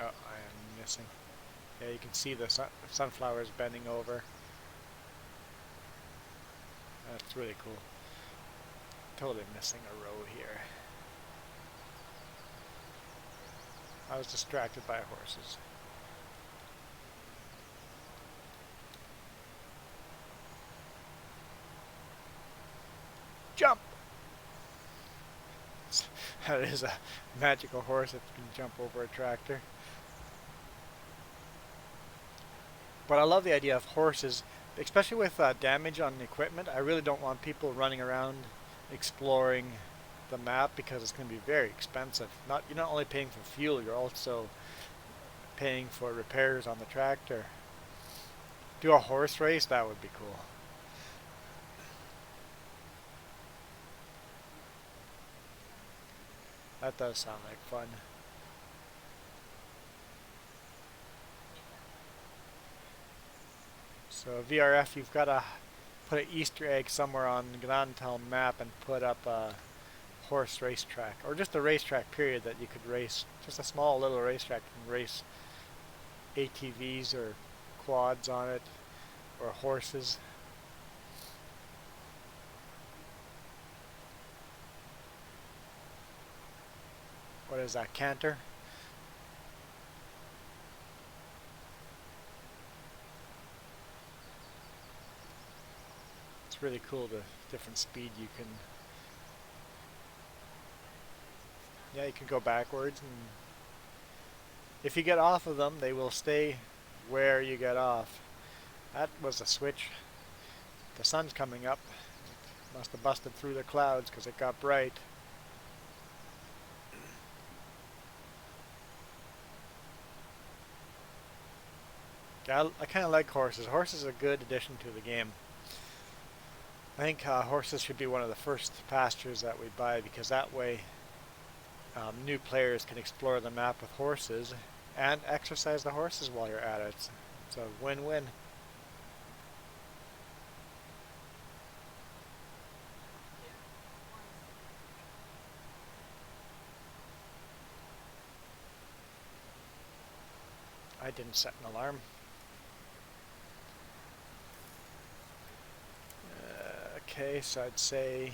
oh, I am missing. Yeah, you can see the sunflowers bending over. That's really cool. Totally missing a row here. I was distracted by horses. Jump! That is a magical horse that can jump over a tractor. But I love the idea of horses, especially with damage on equipment. I really don't want people running around exploring the map because it's going to be very expensive. You're not only paying for fuel, you're also paying for repairs on the tractor. Do a horse race, that would be cool. That does sound like fun. So VRF, you've got to put an Easter egg somewhere on the Grantown map and put up a horse racetrack, or just a racetrack period that you could race, just a small little racetrack and race ATVs or quads on it, or horses. What is that, canter? It's really cool the different speed you can. Yeah, you can go backwards, and if you get off of them, they will stay where you get off. That was a switch. The sun's coming up. It must have busted through the clouds because it got bright. Yeah, I kind of like horses. Horses are a good addition to the game. I think horses should be one of the first pastures that we buy, because that way new players can explore the map with horses and exercise the horses while you're at it. It's a win-win. I didn't set an alarm. Okay, so I'd say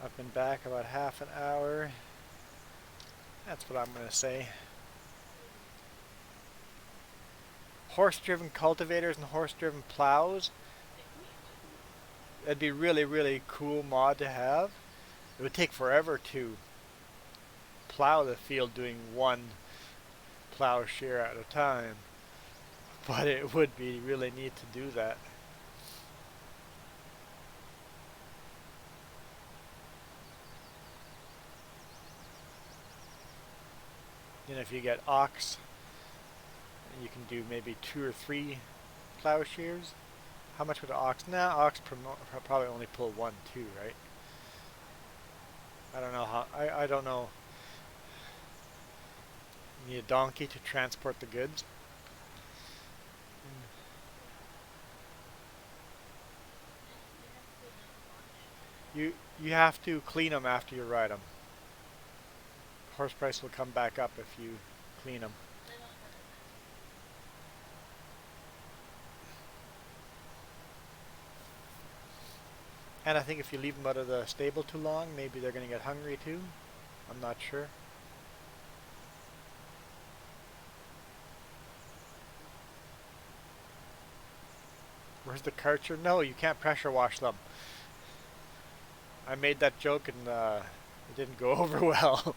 I've been back about half an hour. That's what I'm going to say. Horse-driven cultivators and horse-driven plows. That'd be really, really cool mod to have. It would take forever to plow the field doing one plow shear at a time, but it would be really neat to do that. You know, if you get ox, you can do maybe 2 or 3 plow shears. How much would an ox? Nah, ox probably only pull 1, 2, right? I don't know how. I don't know. You need a donkey to transport the goods. You have to clean them after you ride them. Horse price will come back up if you clean them. And I think if you leave them out of the stable too long, maybe they're going to get hungry too. I'm not sure. Where's the Karcher? No, you can't pressure wash them. I made that joke and it didn't go over well.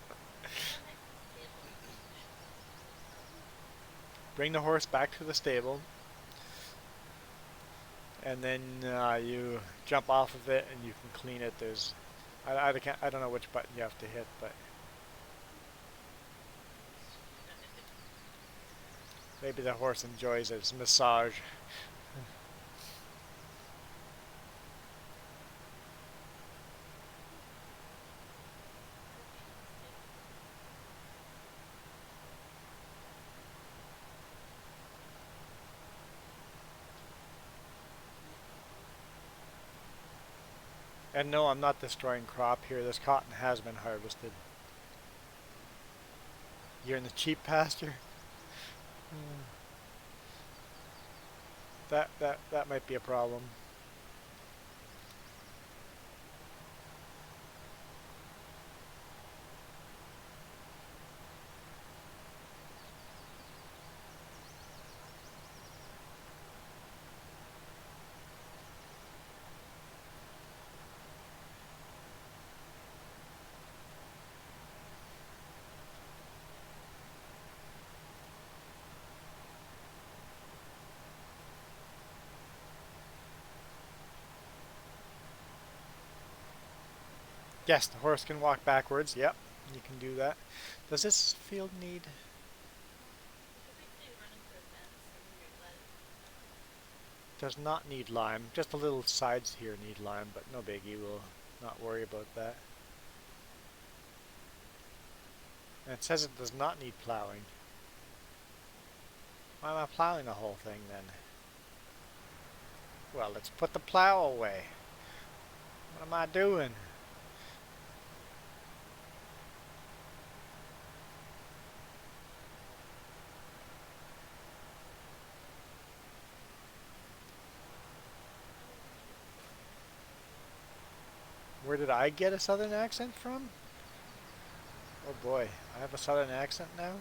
Bring the horse back to the stable, and then you jump off of it and you can clean it. There's, I don't know which button you have to hit, but maybe the horse enjoys its massage. And no, I'm not destroying crop here. This cotton has been harvested. You're in the cheap pasture? That might be a problem. Yes, the horse can walk backwards. Yep, you can do that. Does this field need... Does not need lime. Just the little sides here need lime, but no biggie. We'll not worry about that. And it says it does not need plowing. Why am I plowing the whole thing then? Well, let's put the plow away. What am I doing? Where did I get a southern accent from? Oh boy, I have a southern accent now?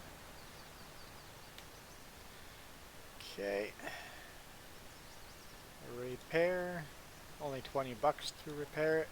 Okay. Repair. Only 20 bucks to repair it.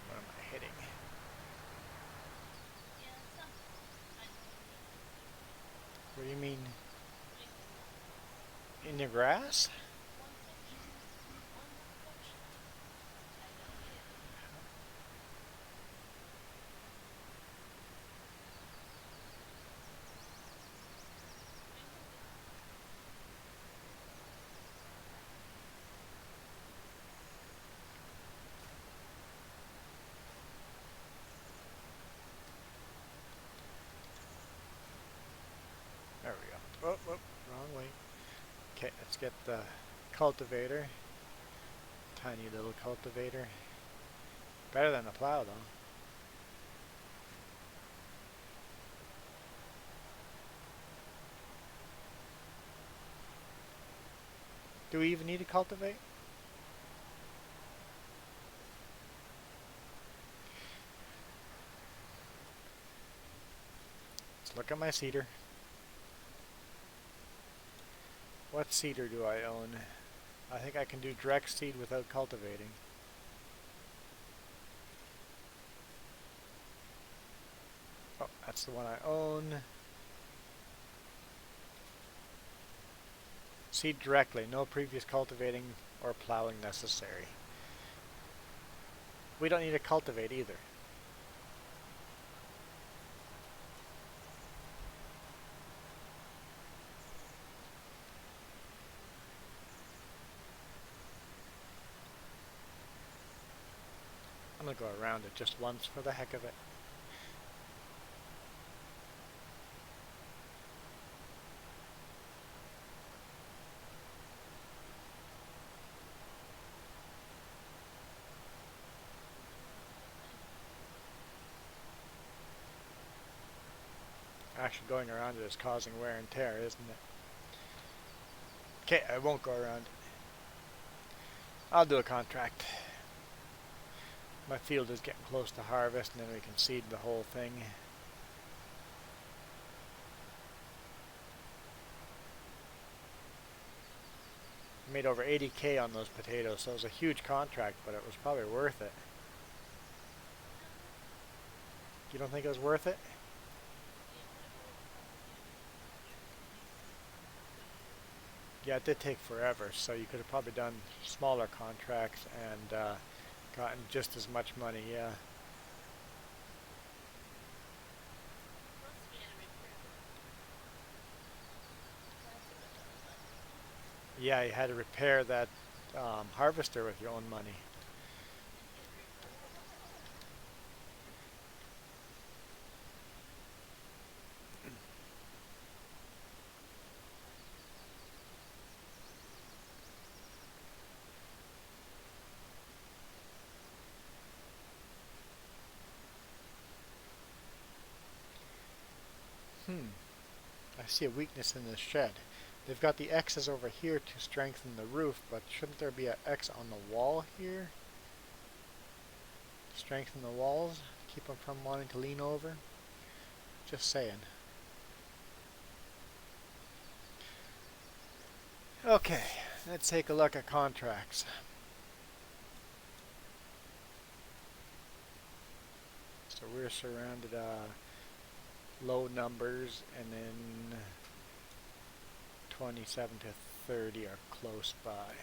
What am I hitting? What do you mean? In the grass? There we go. Oh, oh, wrong way. Okay, let's get the cultivator. Tiny little cultivator. Better than a plow though. Do we even need to cultivate? Let's look at my seeder. What seeder do I own? I think I can do direct seed without cultivating. Oh, that's the one I own. Seed directly, no previous cultivating or plowing necessary. We don't need to cultivate either. I'm going to go around it just once for the heck of it. Actually going around it is causing wear and tear, isn't it? Okay, I won't go around it. I'll do a contract. My field is getting close to harvest and then we can seed the whole thing. I made over 80K on those potatoes, so it was a huge contract, but it was probably worth it. You don't think it was worth it? Yeah, it did take forever, so you could have probably done smaller contracts and gotten just as much money, yeah. Yeah, you had to repair that harvester with your own money. I see a weakness in this shed. They've got the X's over here to strengthen the roof, but shouldn't there be an X on the wall here? Strengthen the walls, keep them from wanting to lean over. Just saying. Okay, let's take a look at contracts. So we're surrounded low numbers, and then 27 to 30 are close by.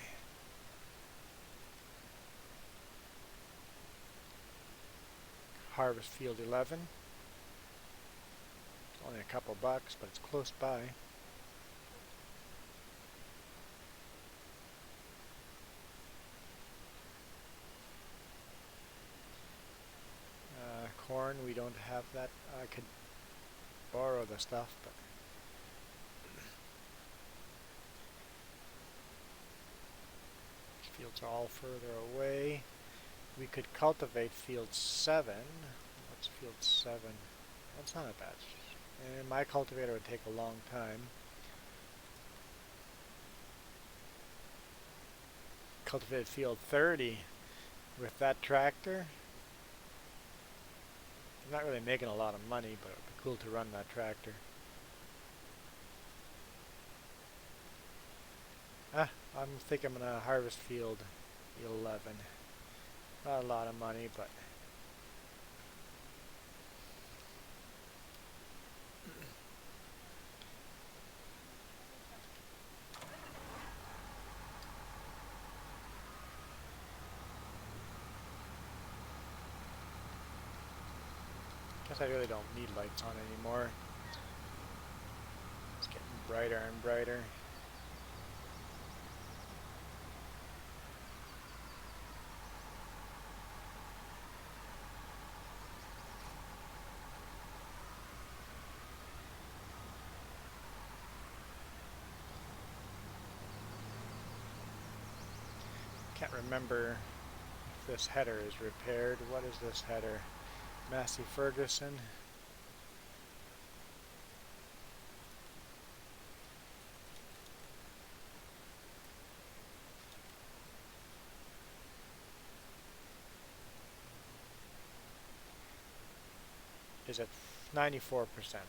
Harvest Field 11. Only a couple bucks, but it's close by. Corn, we don't have that. I could borrow the stuff, but fields are all further away. We could cultivate field 7. What's field 7? That's not a bad. And my cultivator would take a long time. Cultivated field 30 with that tractor. I'm not really making a lot of money, but it would be cool to run that tractor. I think I'm gonna harvest field 11. Not a lot of money, but guess I really don't need lights on anymore. It's getting brighter and brighter. Can't remember if this header is repaired. What is this header? Massey Ferguson. Is it 94%?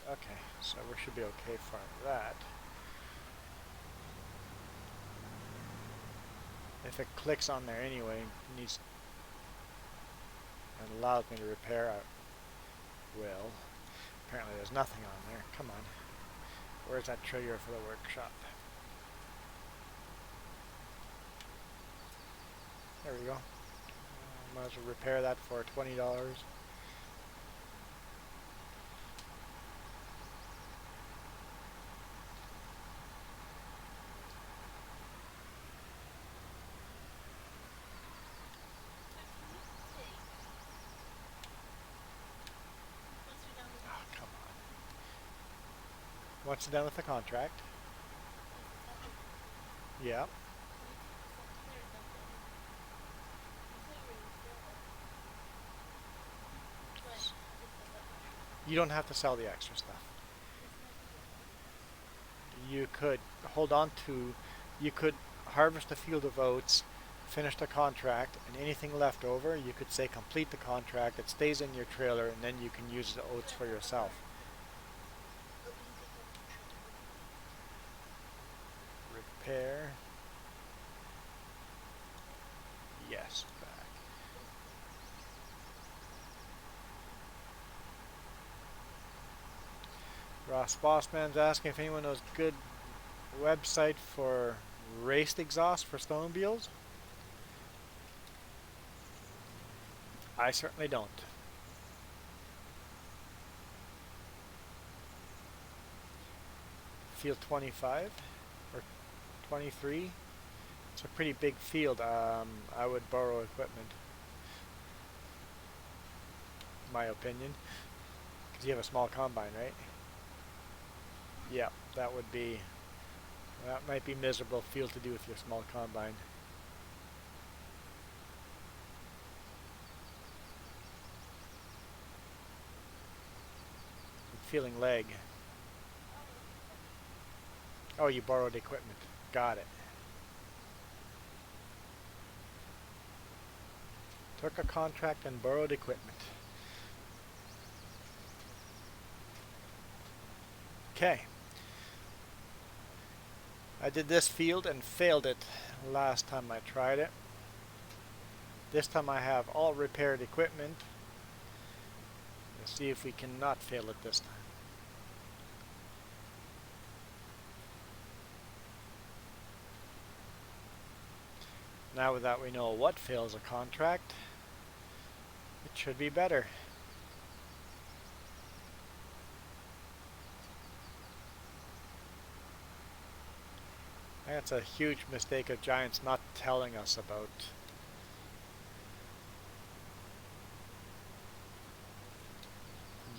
Okay, so we should be okay for that. If it clicks on there anyway, it needs and allows me to repair, I will. Apparently there's nothing on there. Come on. Where's that trigger for the workshop? There we go. Might as well repair that for $20. Once you're done with the contract. Yeah. You don't have to sell the extra stuff. You could hold on to, you could harvest a field of oats, finish the contract, and anything left over, you could say complete the contract, it stays in your trailer, and then you can use the oats for yourself. Repair. Yes, back. Ross Bossman's asking if anyone knows good website for raced exhaust for snowmobiles. I certainly don't. Field 25 or 23. It's a pretty big field. I would borrow equipment. My opinion. Because you have a small combine, right? Yeah, that might be miserable field to do with your small combine. I'm feeling leg. Oh, you borrowed equipment. Got it. Took a contract and borrowed equipment. Okay. I did this field and failed it last time I tried it. This time I have all repaired equipment. Let's see if we cannot fail it this time. Now that we know what fails a contract, it should be better. That's a huge mistake of Giants not telling us about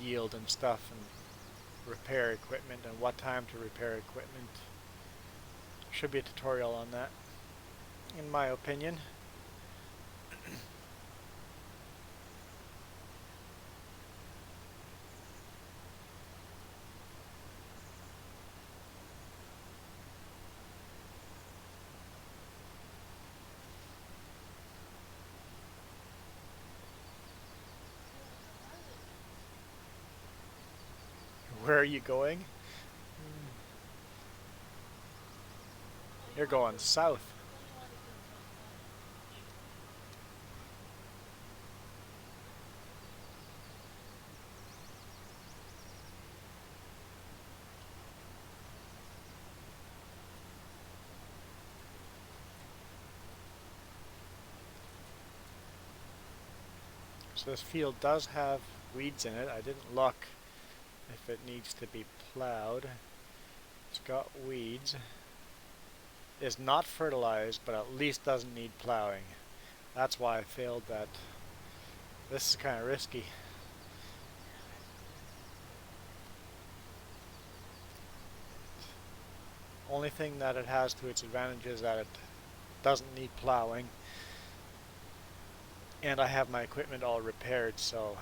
yield and stuff and repair equipment and what time to repair equipment. Should be a tutorial on that, in my opinion. Where are you going? You're going south. So this field does have weeds in it. I didn't look if it needs to be plowed. It's got weeds. It's not fertilized, but at least doesn't need plowing. That's why I failed that. This is kind of risky. Only thing that it has to its advantage is that it doesn't need plowing. And I have my equipment all repaired, so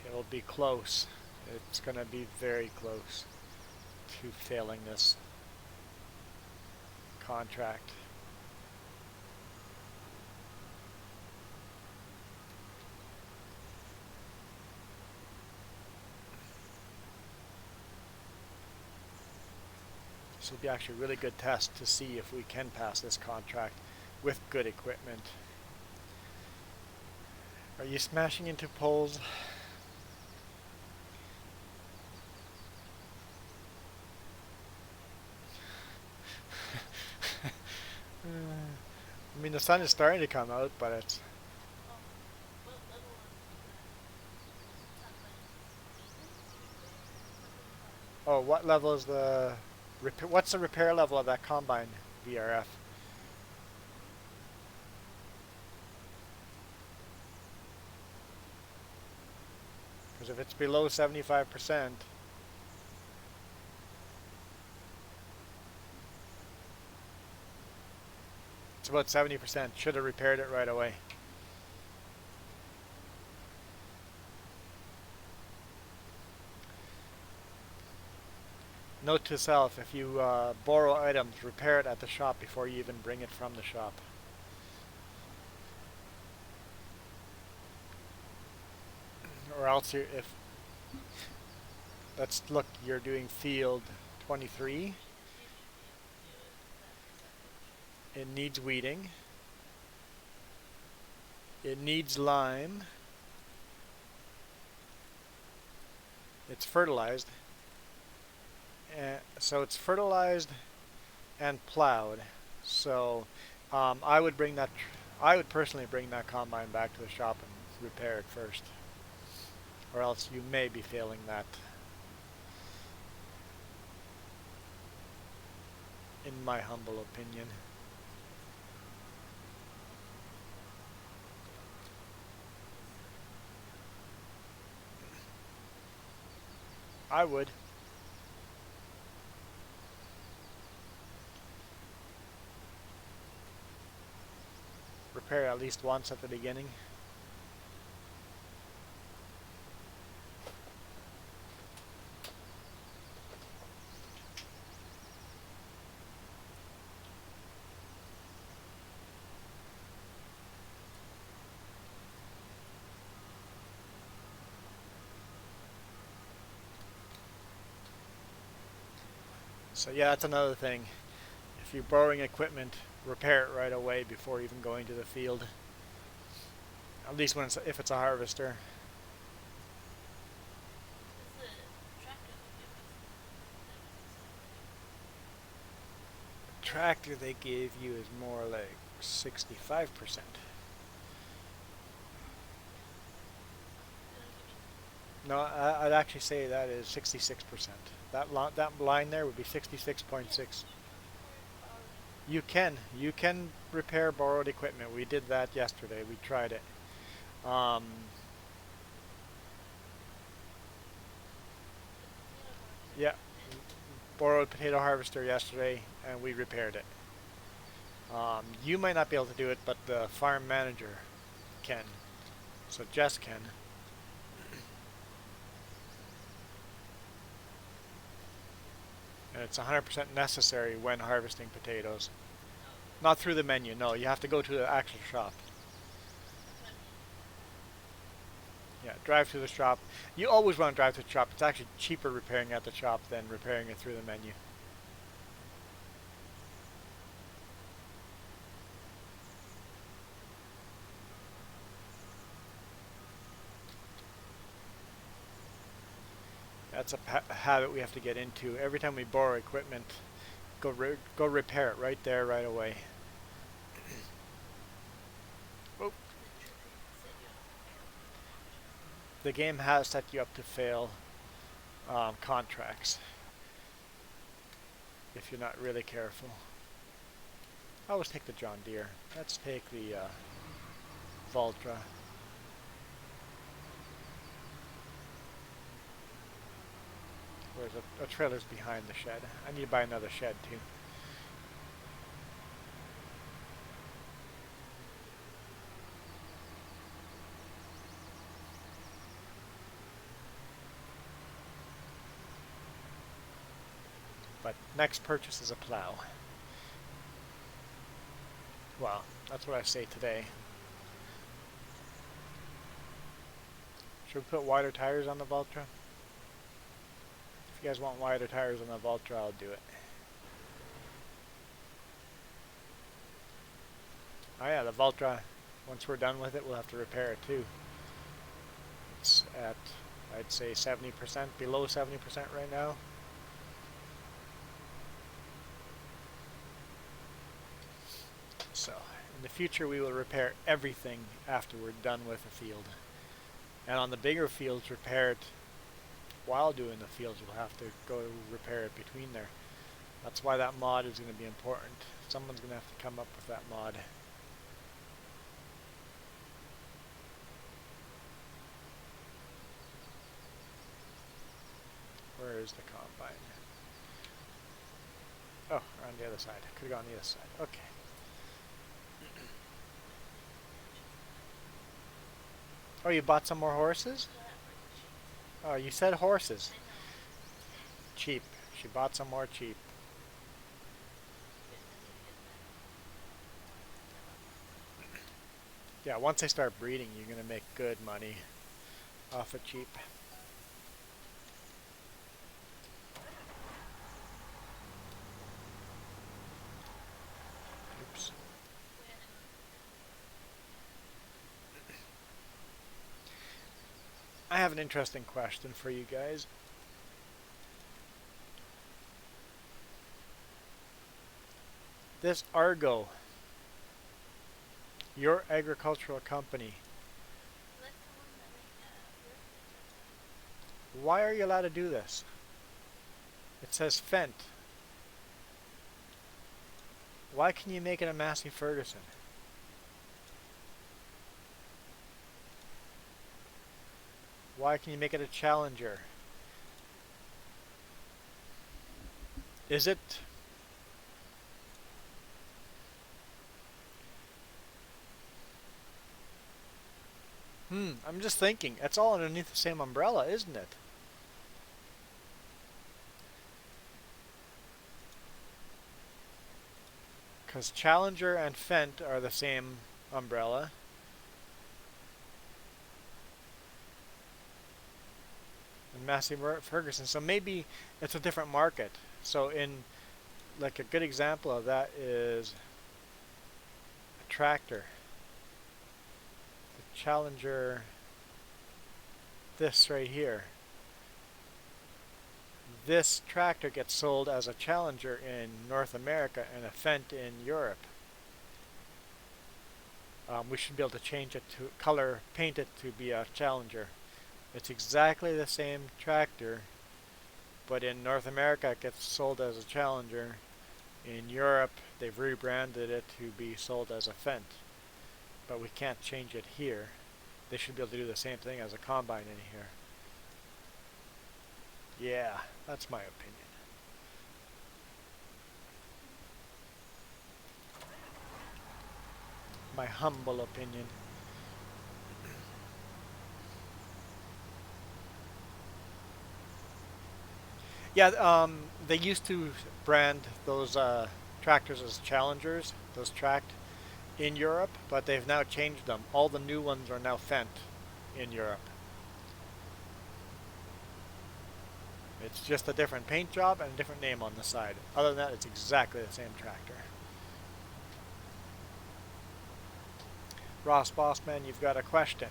it'll be close. It's going to be very close to failing this contract. This will be actually a really good test to see if we can pass this contract with good equipment. Are you smashing into poles? I mean, the sun is starting to come out, but it's... Oh, what level is the... What's the repair level of that combine VRF? Because if it's below 75%, it's about 70%. Should have repaired it right away. Note to self, if you borrow items, repair it at the shop before you even bring it from the shop. Or else if... Let's look, you're doing field 23. It needs weeding. It needs lime. It's fertilized. So it's fertilized and plowed. So I would bring that. I would personally bring that combine back to the shop and repair it first, or else you may be failing that. In my humble opinion. I would. Repair at least once at the beginning. So yeah, that's another thing. If you're borrowing equipment, repair it right away before even going to the field. At least when if it's a harvester. The tractor they gave you is more like 65%. No, I'd actually say that is 66%. That line there would be 66.6. You can repair borrowed equipment. We did that yesterday. We tried it. Um, yeah, borrowed potato harvester yesterday, and we repaired it. You might not be able to do it, but the farm manager can. So Jess can. And it's 100% necessary when harvesting potatoes. Not through the menu, no. You have to go to the actual shop. Yeah, drive through the shop. You always want to drive to the shop. It's actually cheaper repairing at the shop than repairing it through the menu. That's a habit we have to get into. Every time we borrow equipment, go repair it right there, right away. Oh, the game has set you up to fail contracts if you're not really careful. I always take the John Deere. Let's take the Valtra. Where's a trailer's behind the shed. I need to buy another shed too. But next purchase is a plow. Well, that's what I say today. Should we put wider tires on the Valtra? If you guys want wider tires on the Valtra, I'll do it. Oh yeah, the Valtra, once we're done with it, we'll have to repair it too. It's at, I'd say 70%, below 70% right now. So, in the future we will repair everything after we're done with the field. And on the bigger fields, repair it while doing the fields. We'll have to go repair it between there. That's why that mod is going to be important. Someone's going to have to come up with that mod. Where is the combine? Oh, on the other side. Could have gone on the other side. Okay. Oh, you bought some more horses? Oh, you said horses. Cheap. She bought some more cheap. Yeah, once they start breeding, you're going to make good money off of cheap. Oops. I have an interesting question for you guys. This Argo, your agricultural company, why are you allowed to do this? It says Fent. Why can you make it a Massey Ferguson? Why can you make it a Challenger? Is it... I'm just thinking. It's all underneath the same umbrella, isn't it? Because Challenger and Fent are the same umbrella. And Massey Ferguson. So maybe it's a different market. So in, like, a good example of that is a tractor. The Challenger, this right here. This tractor gets sold as a Challenger in North America and a Fendt in Europe. We should be able to change it to color, paint it to be a Challenger. It's exactly the same tractor, but in North America it gets sold as a Challenger. In Europe they've rebranded it to be sold as a Fendt, but we can't change it here. They should be able to do the same thing as a combine in here. Yeah, that's my opinion. My humble opinion. Yeah, they used to brand those tractors as Challengers, those tracked, in Europe, but they've now changed them. All the new ones are now Fendt in Europe. It's just a different paint job and a different name on the side. Other than that, it's exactly the same tractor. Ross Bossman, you've got a question.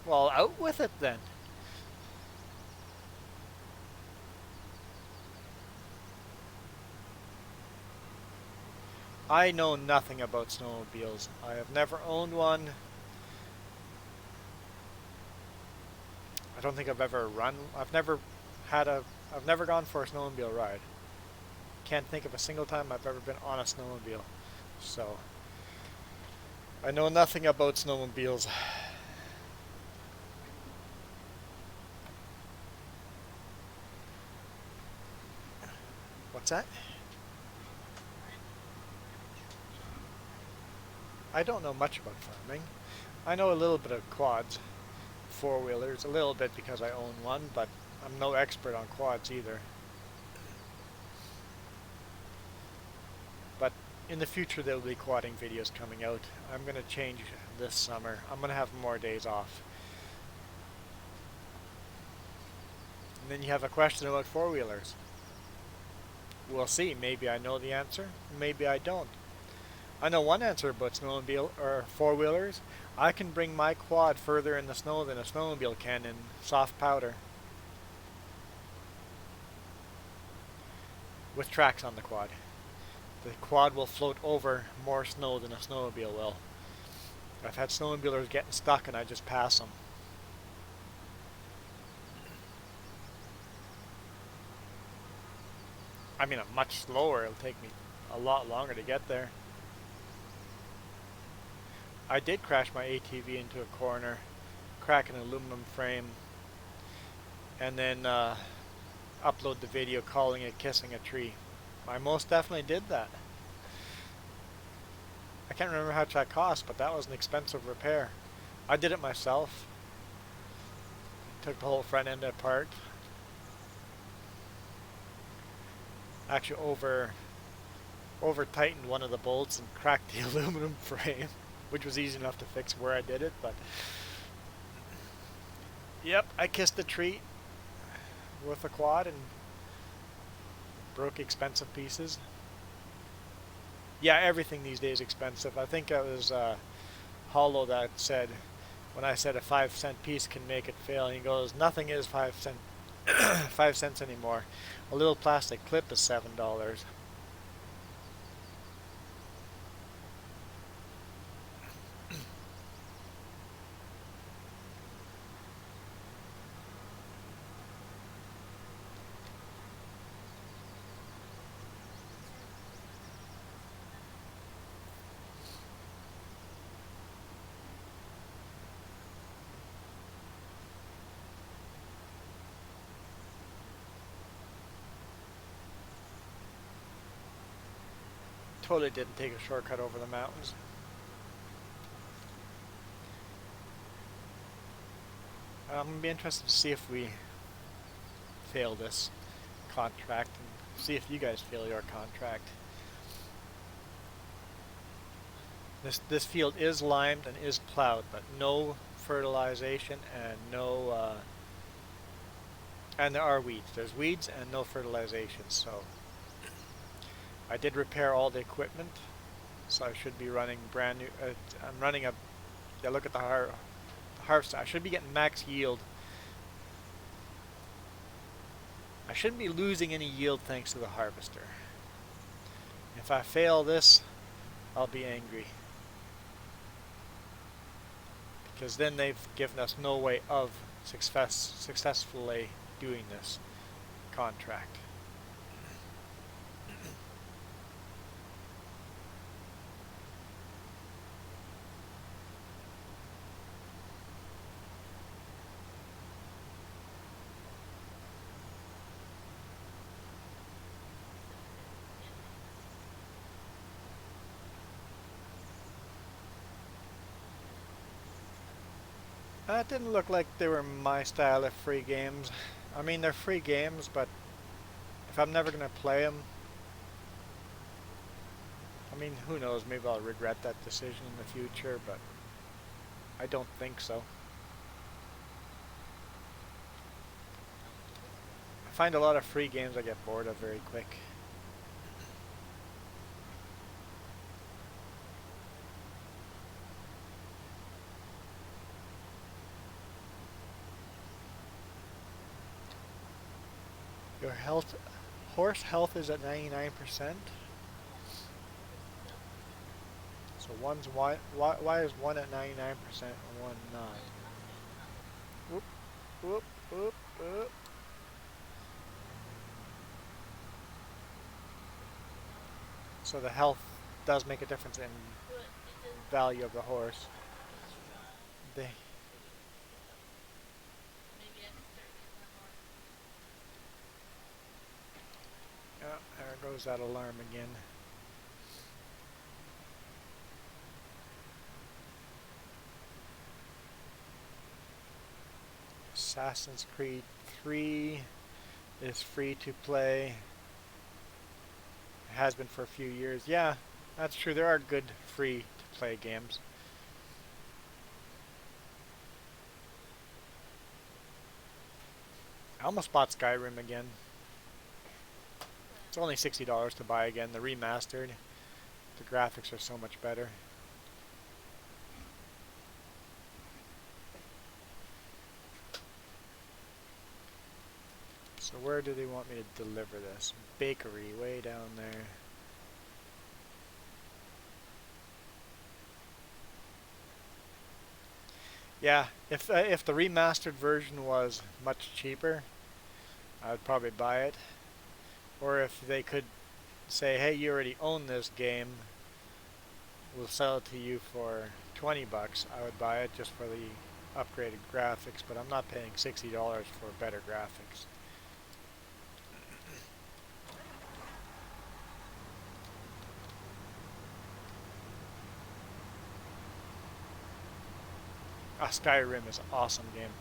Well, out with it then. I know nothing about snowmobiles. I have never owned one. I don't think I've ever run. I've never gone for a snowmobile ride. Can't think of a single time I've ever been on a snowmobile. So, I know nothing about snowmobiles. What's that? I don't know much about farming. I know a little bit of quads, four-wheelers, a little bit because I own one, but I'm no expert on quads either. But in the future there will be quadding videos coming out. I'm going to change this summer. I'm going to have more days off. And then you have a question about four-wheelers. We'll see. Maybe I know the answer, maybe I don't. I know one answer about snowmobile or four-wheelers. I can bring my quad further in the snow than a snowmobile can in soft powder. With tracks on the quad. The quad will float over more snow than a snowmobile will. I've had snowmobilers getting stuck and I just pass them. I mean, I'm much slower. It'll take me a lot longer to get there. I did crash my ATV into a corner, crack an aluminum frame, and then upload the video calling it kissing a tree. I most definitely did that. I can't remember how much that cost, but that was an expensive repair. I did it myself. Took the whole front end apart. Actually over tightened one of the bolts and cracked the aluminum frame, which was easy enough to fix where I did it, but yep, I kissed the tree with a quad and broke expensive pieces. Yeah, everything these days is expensive. I think it was Hollow that said, when I said a 5-cent piece can make it fail, and he goes, nothing is 5 cents anymore. A little plastic clip is $7. Totally didn't take a shortcut over the mountains. I'm going to be interested to see if we fail this contract and see if you guys fail your contract. This field is limed and is plowed, but no fertilization and no And there are weeds. There's weeds and no fertilization. So I did repair all the equipment. So I should be running brand new. I'm running a. Yeah, look at the harvester. I should be getting max yield. I shouldn't be losing any yield thanks to the harvester. If I fail this, I'll be angry. Because then they've given us no way of successfully doing this contract. It didn't look like they were my style of free games. I mean, they're free games, but if I'm never going to play them, I mean, who knows, maybe I'll regret that decision in the future, but I don't think so. I find a lot of free games I get bored of very quick. Your horse health is at 99%. So why is one at 99% and one not? Whoop, whoop, whoop, whoop. So the health does make a difference in value of the horse. They Yeah, there goes that alarm again. Assassin's Creed 3 is free to play. It has been for a few years. Yeah, that's true. There are good free to play games. I almost bought Skyrim again. It's only $60 to buy again, the remastered. The graphics are so much better. So where do they want me to deliver this? Bakery, way down there. Yeah, if the remastered version was much cheaper, I would probably buy it. Or if they could say, hey, you already own this game, we'll sell it to you for 20 bucks, I would buy it just for the upgraded graphics, but I'm not paying $60 for better graphics. Skyrim is an awesome game.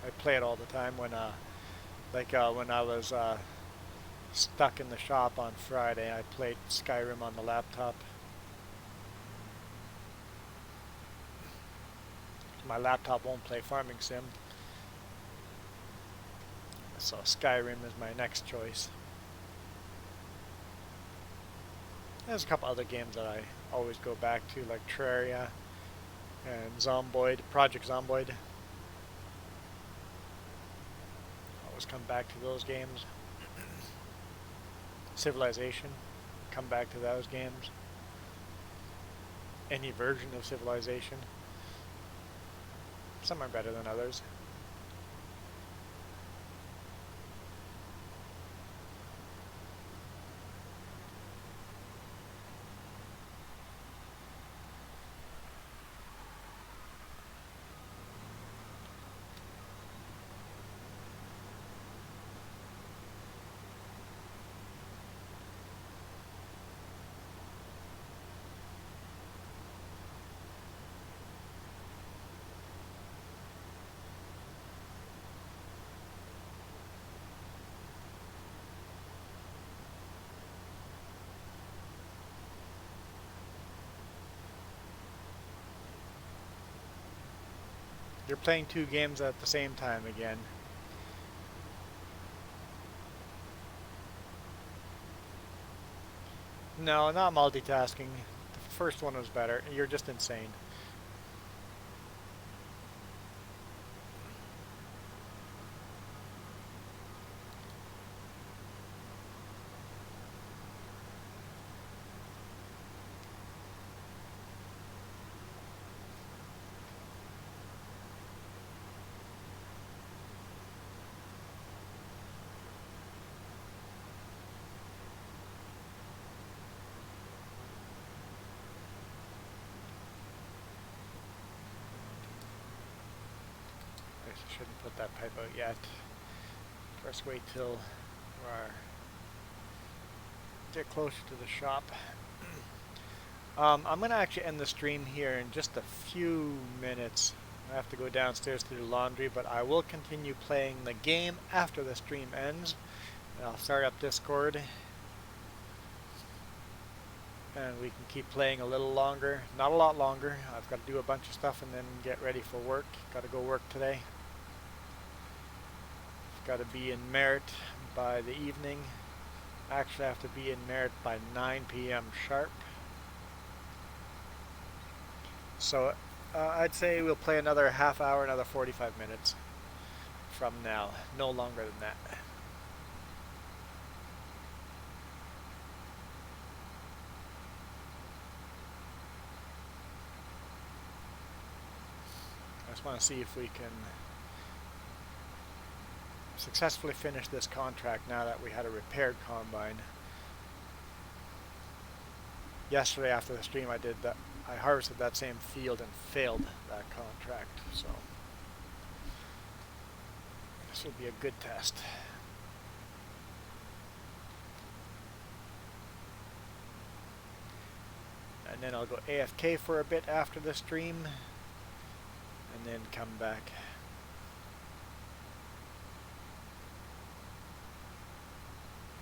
I play it all the time when when I was stuck in the shop on Friday, I played Skyrim on the laptop. My laptop won't play Farming Sim, so Skyrim is my next choice. There's a couple other games that I always go back to, like Terraria and Zomboid, Project Zomboid. Always come back to those games. Civilization, come back to those games. Any version of Civilization. Some are better than others. You're playing two games at the same time again. No, not multitasking. The first one was better. You're just insane. I shouldn't put that pipe out yet. First wait till we get closer to the shop. I'm going to actually end the stream here in just a few minutes. I have to go downstairs to do laundry, but I will continue playing the game after the stream ends. And I'll start up Discord. And we can keep playing a little longer. Not a lot longer. I've got to do a bunch of stuff and then get ready for work. Got to go work today. Got to be in Merritt by the evening. Actually, I have to be in Merritt by 9 p.m. sharp. So I'd say we'll play another half hour, another 45 minutes from now. No longer than that. I just want to see if we can successfully finish this contract now that we had a repaired combine. Yesterday after the stream I harvested that same field and failed that contract, so this will be a good test. And then I'll go AFK for a bit after the stream and then come back.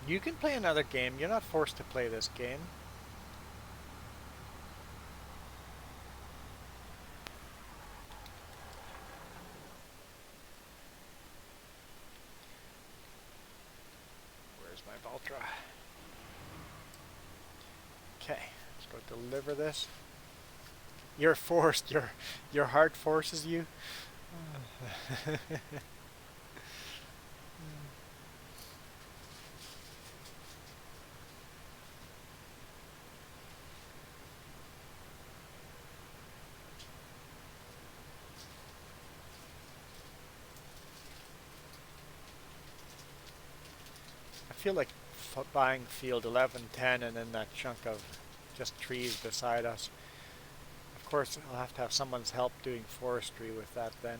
You can play another game. You're not forced to play this game. Where's my Valtra? Okay, let's go deliver this. You're forced. Your heart forces you. I feel like buying field 11, 10, and then that chunk of just trees beside us. Of course, I'll have to have someone's help doing forestry with that then,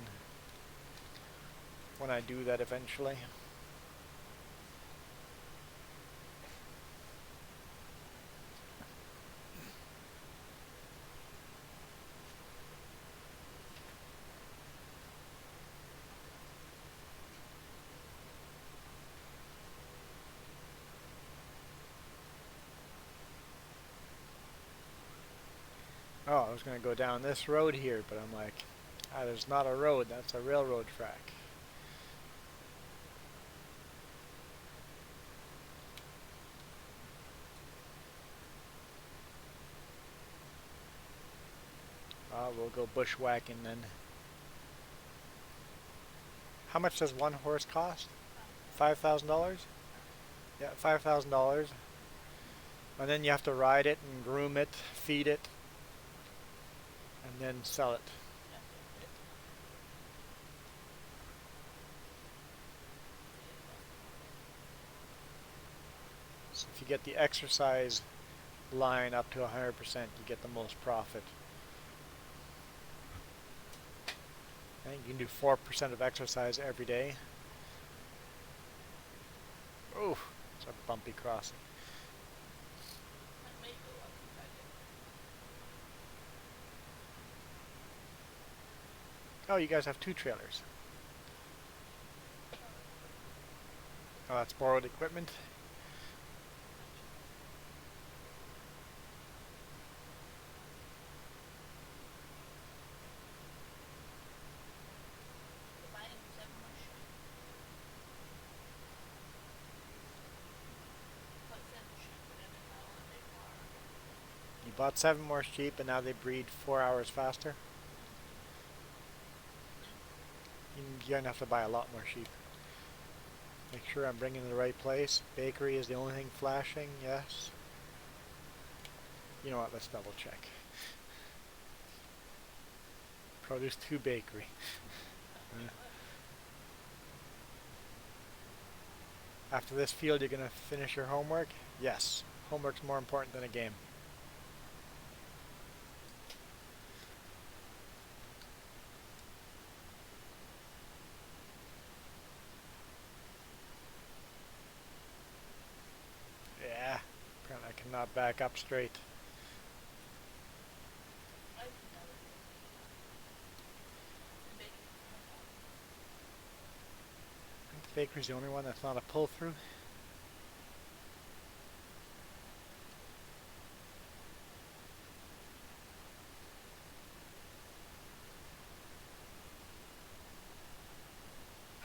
when I do that eventually. Oh, I was going to go down this road here, but I'm like, that is not a road, that's a railroad track. We'll go bushwhacking then. How much does one horse cost? $5,000? Yeah, $5,000. And then you have to ride it and groom it, feed it, and then sell it. So if you get the exercise line up to 100%, you get the most profit. I think you can do 4% of exercise every day. Oh, it's a bumpy crossing. Oh, you guys have 2 trailers. Oh, that's borrowed equipment. Bought 7 more sheep and now they breed 4 hours faster. You're gonna have to buy a lot more sheep. Make sure I'm bringing to the right place. Bakery is the only thing flashing, yes. You know what, let's double check. Produce 2 bakery. After this field, you're gonna finish your homework? Yes. Homework's more important than a game. Yeah. Apparently I cannot back up straight. The bakery's the only one that's not a pull-through.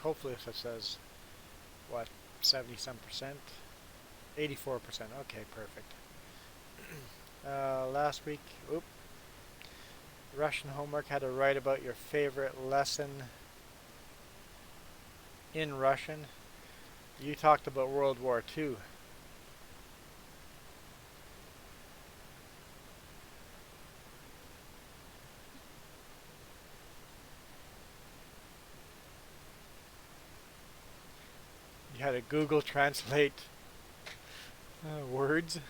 Hopefully if it says, what, 70-some%? 84%, okay, perfect. Last week, Russian homework had to write about your favorite lesson in Russian. You talked about World War II. You had to Google Translate words.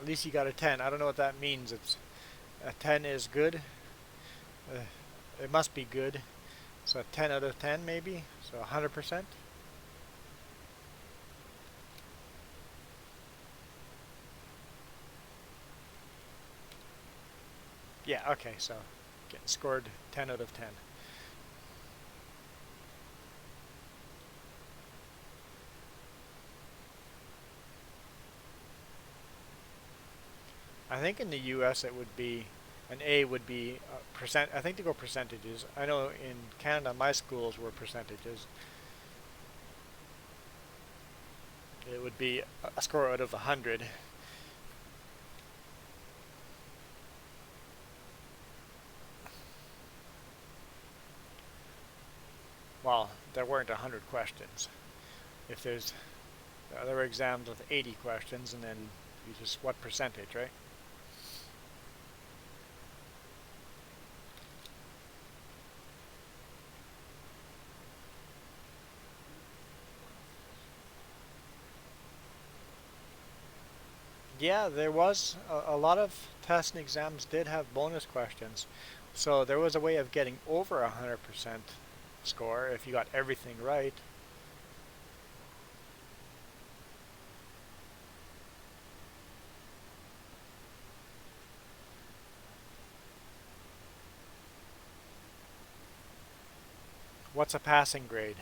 At least you got a 10. I don't know what that means. It's a 10 is good. It must be good. So 10 out of 10 maybe. So 100%. Yeah, okay, so getting scored 10 out of 10. I think in the US it would be, an A would be percent. I think they go percentages. I know in Canada my schools were percentages. It would be a score out of 100. Well, there weren't 100 questions. If there's, there were exams with 80 questions, and then you just, what percentage, right? Yeah, there was a lot of tests and exams did have bonus questions. So there was a way of getting over 100% score if you got everything right. What's a passing grade?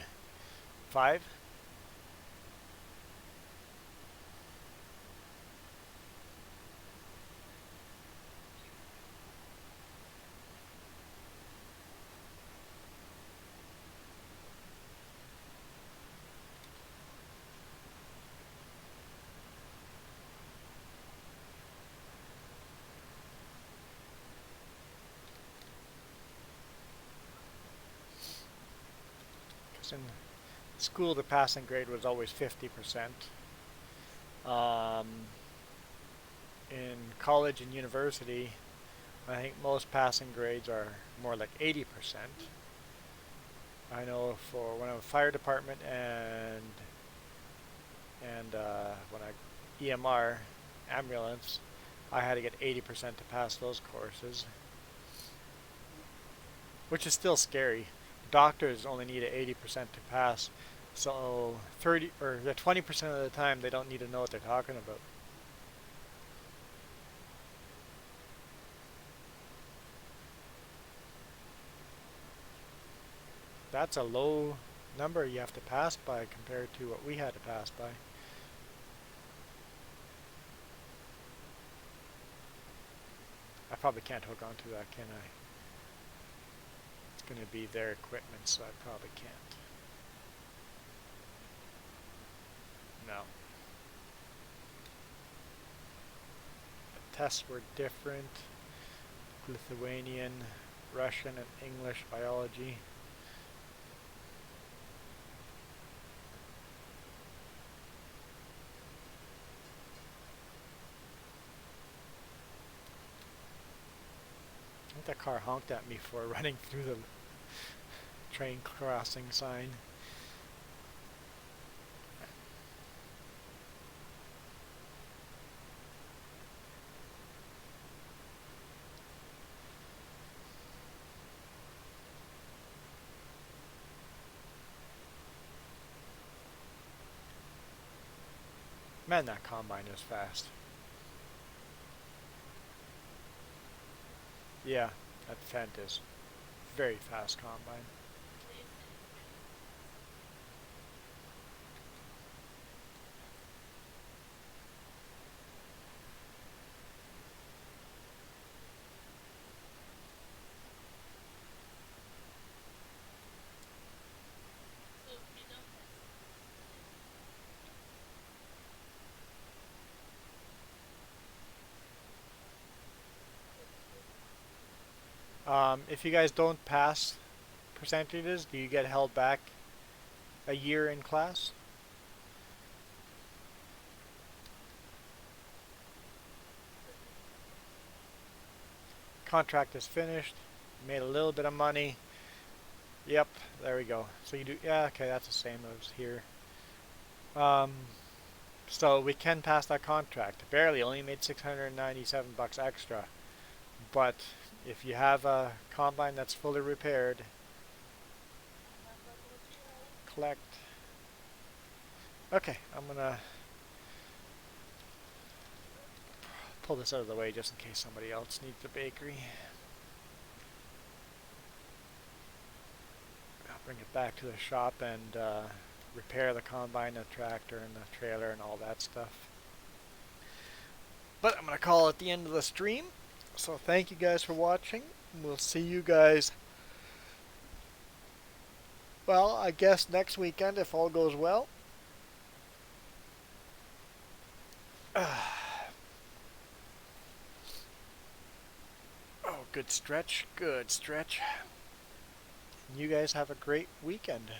5? Because in school the passing grade was always 50%. In college and university, I think most passing grades are more like 80%. I know for when I was fire department and when I EMR ambulance, I had to get 80% to pass those courses, which is still scary. Doctors only need an 80% to pass, so 30 or 20% of the time they don't need to know what they're talking about. That's a low number you have to pass by compared to what we had to pass by. I probably can't hook onto that, can I? It's going to be their equipment, so I probably can't. No. The tests were different. Lithuanian, Russian, and English biology. I think that car honked at me for running through the train crossing sign. Man, that combine is fast. Yeah, that Fent is very fast combine. If you guys don't pass percentages, do you get held back a year in class? Contract is finished. Made a little bit of money. Yep, there we go. So you do, yeah, okay, that's the same as here. So we can pass that contract. Barely, only made 697 bucks extra. But if you have a combine that's fully repaired, collect. Okay, I'm gonna pull this out of the way just in case somebody else needs the bakery. I'll bring it back to the shop and repair the combine, the tractor, and the trailer, and all that stuff. But I'm gonna call it the end of the stream. So thank you guys for watching. We'll see you guys, well, I guess next weekend if all goes well. Oh, good stretch, good stretch. You guys have a great weekend.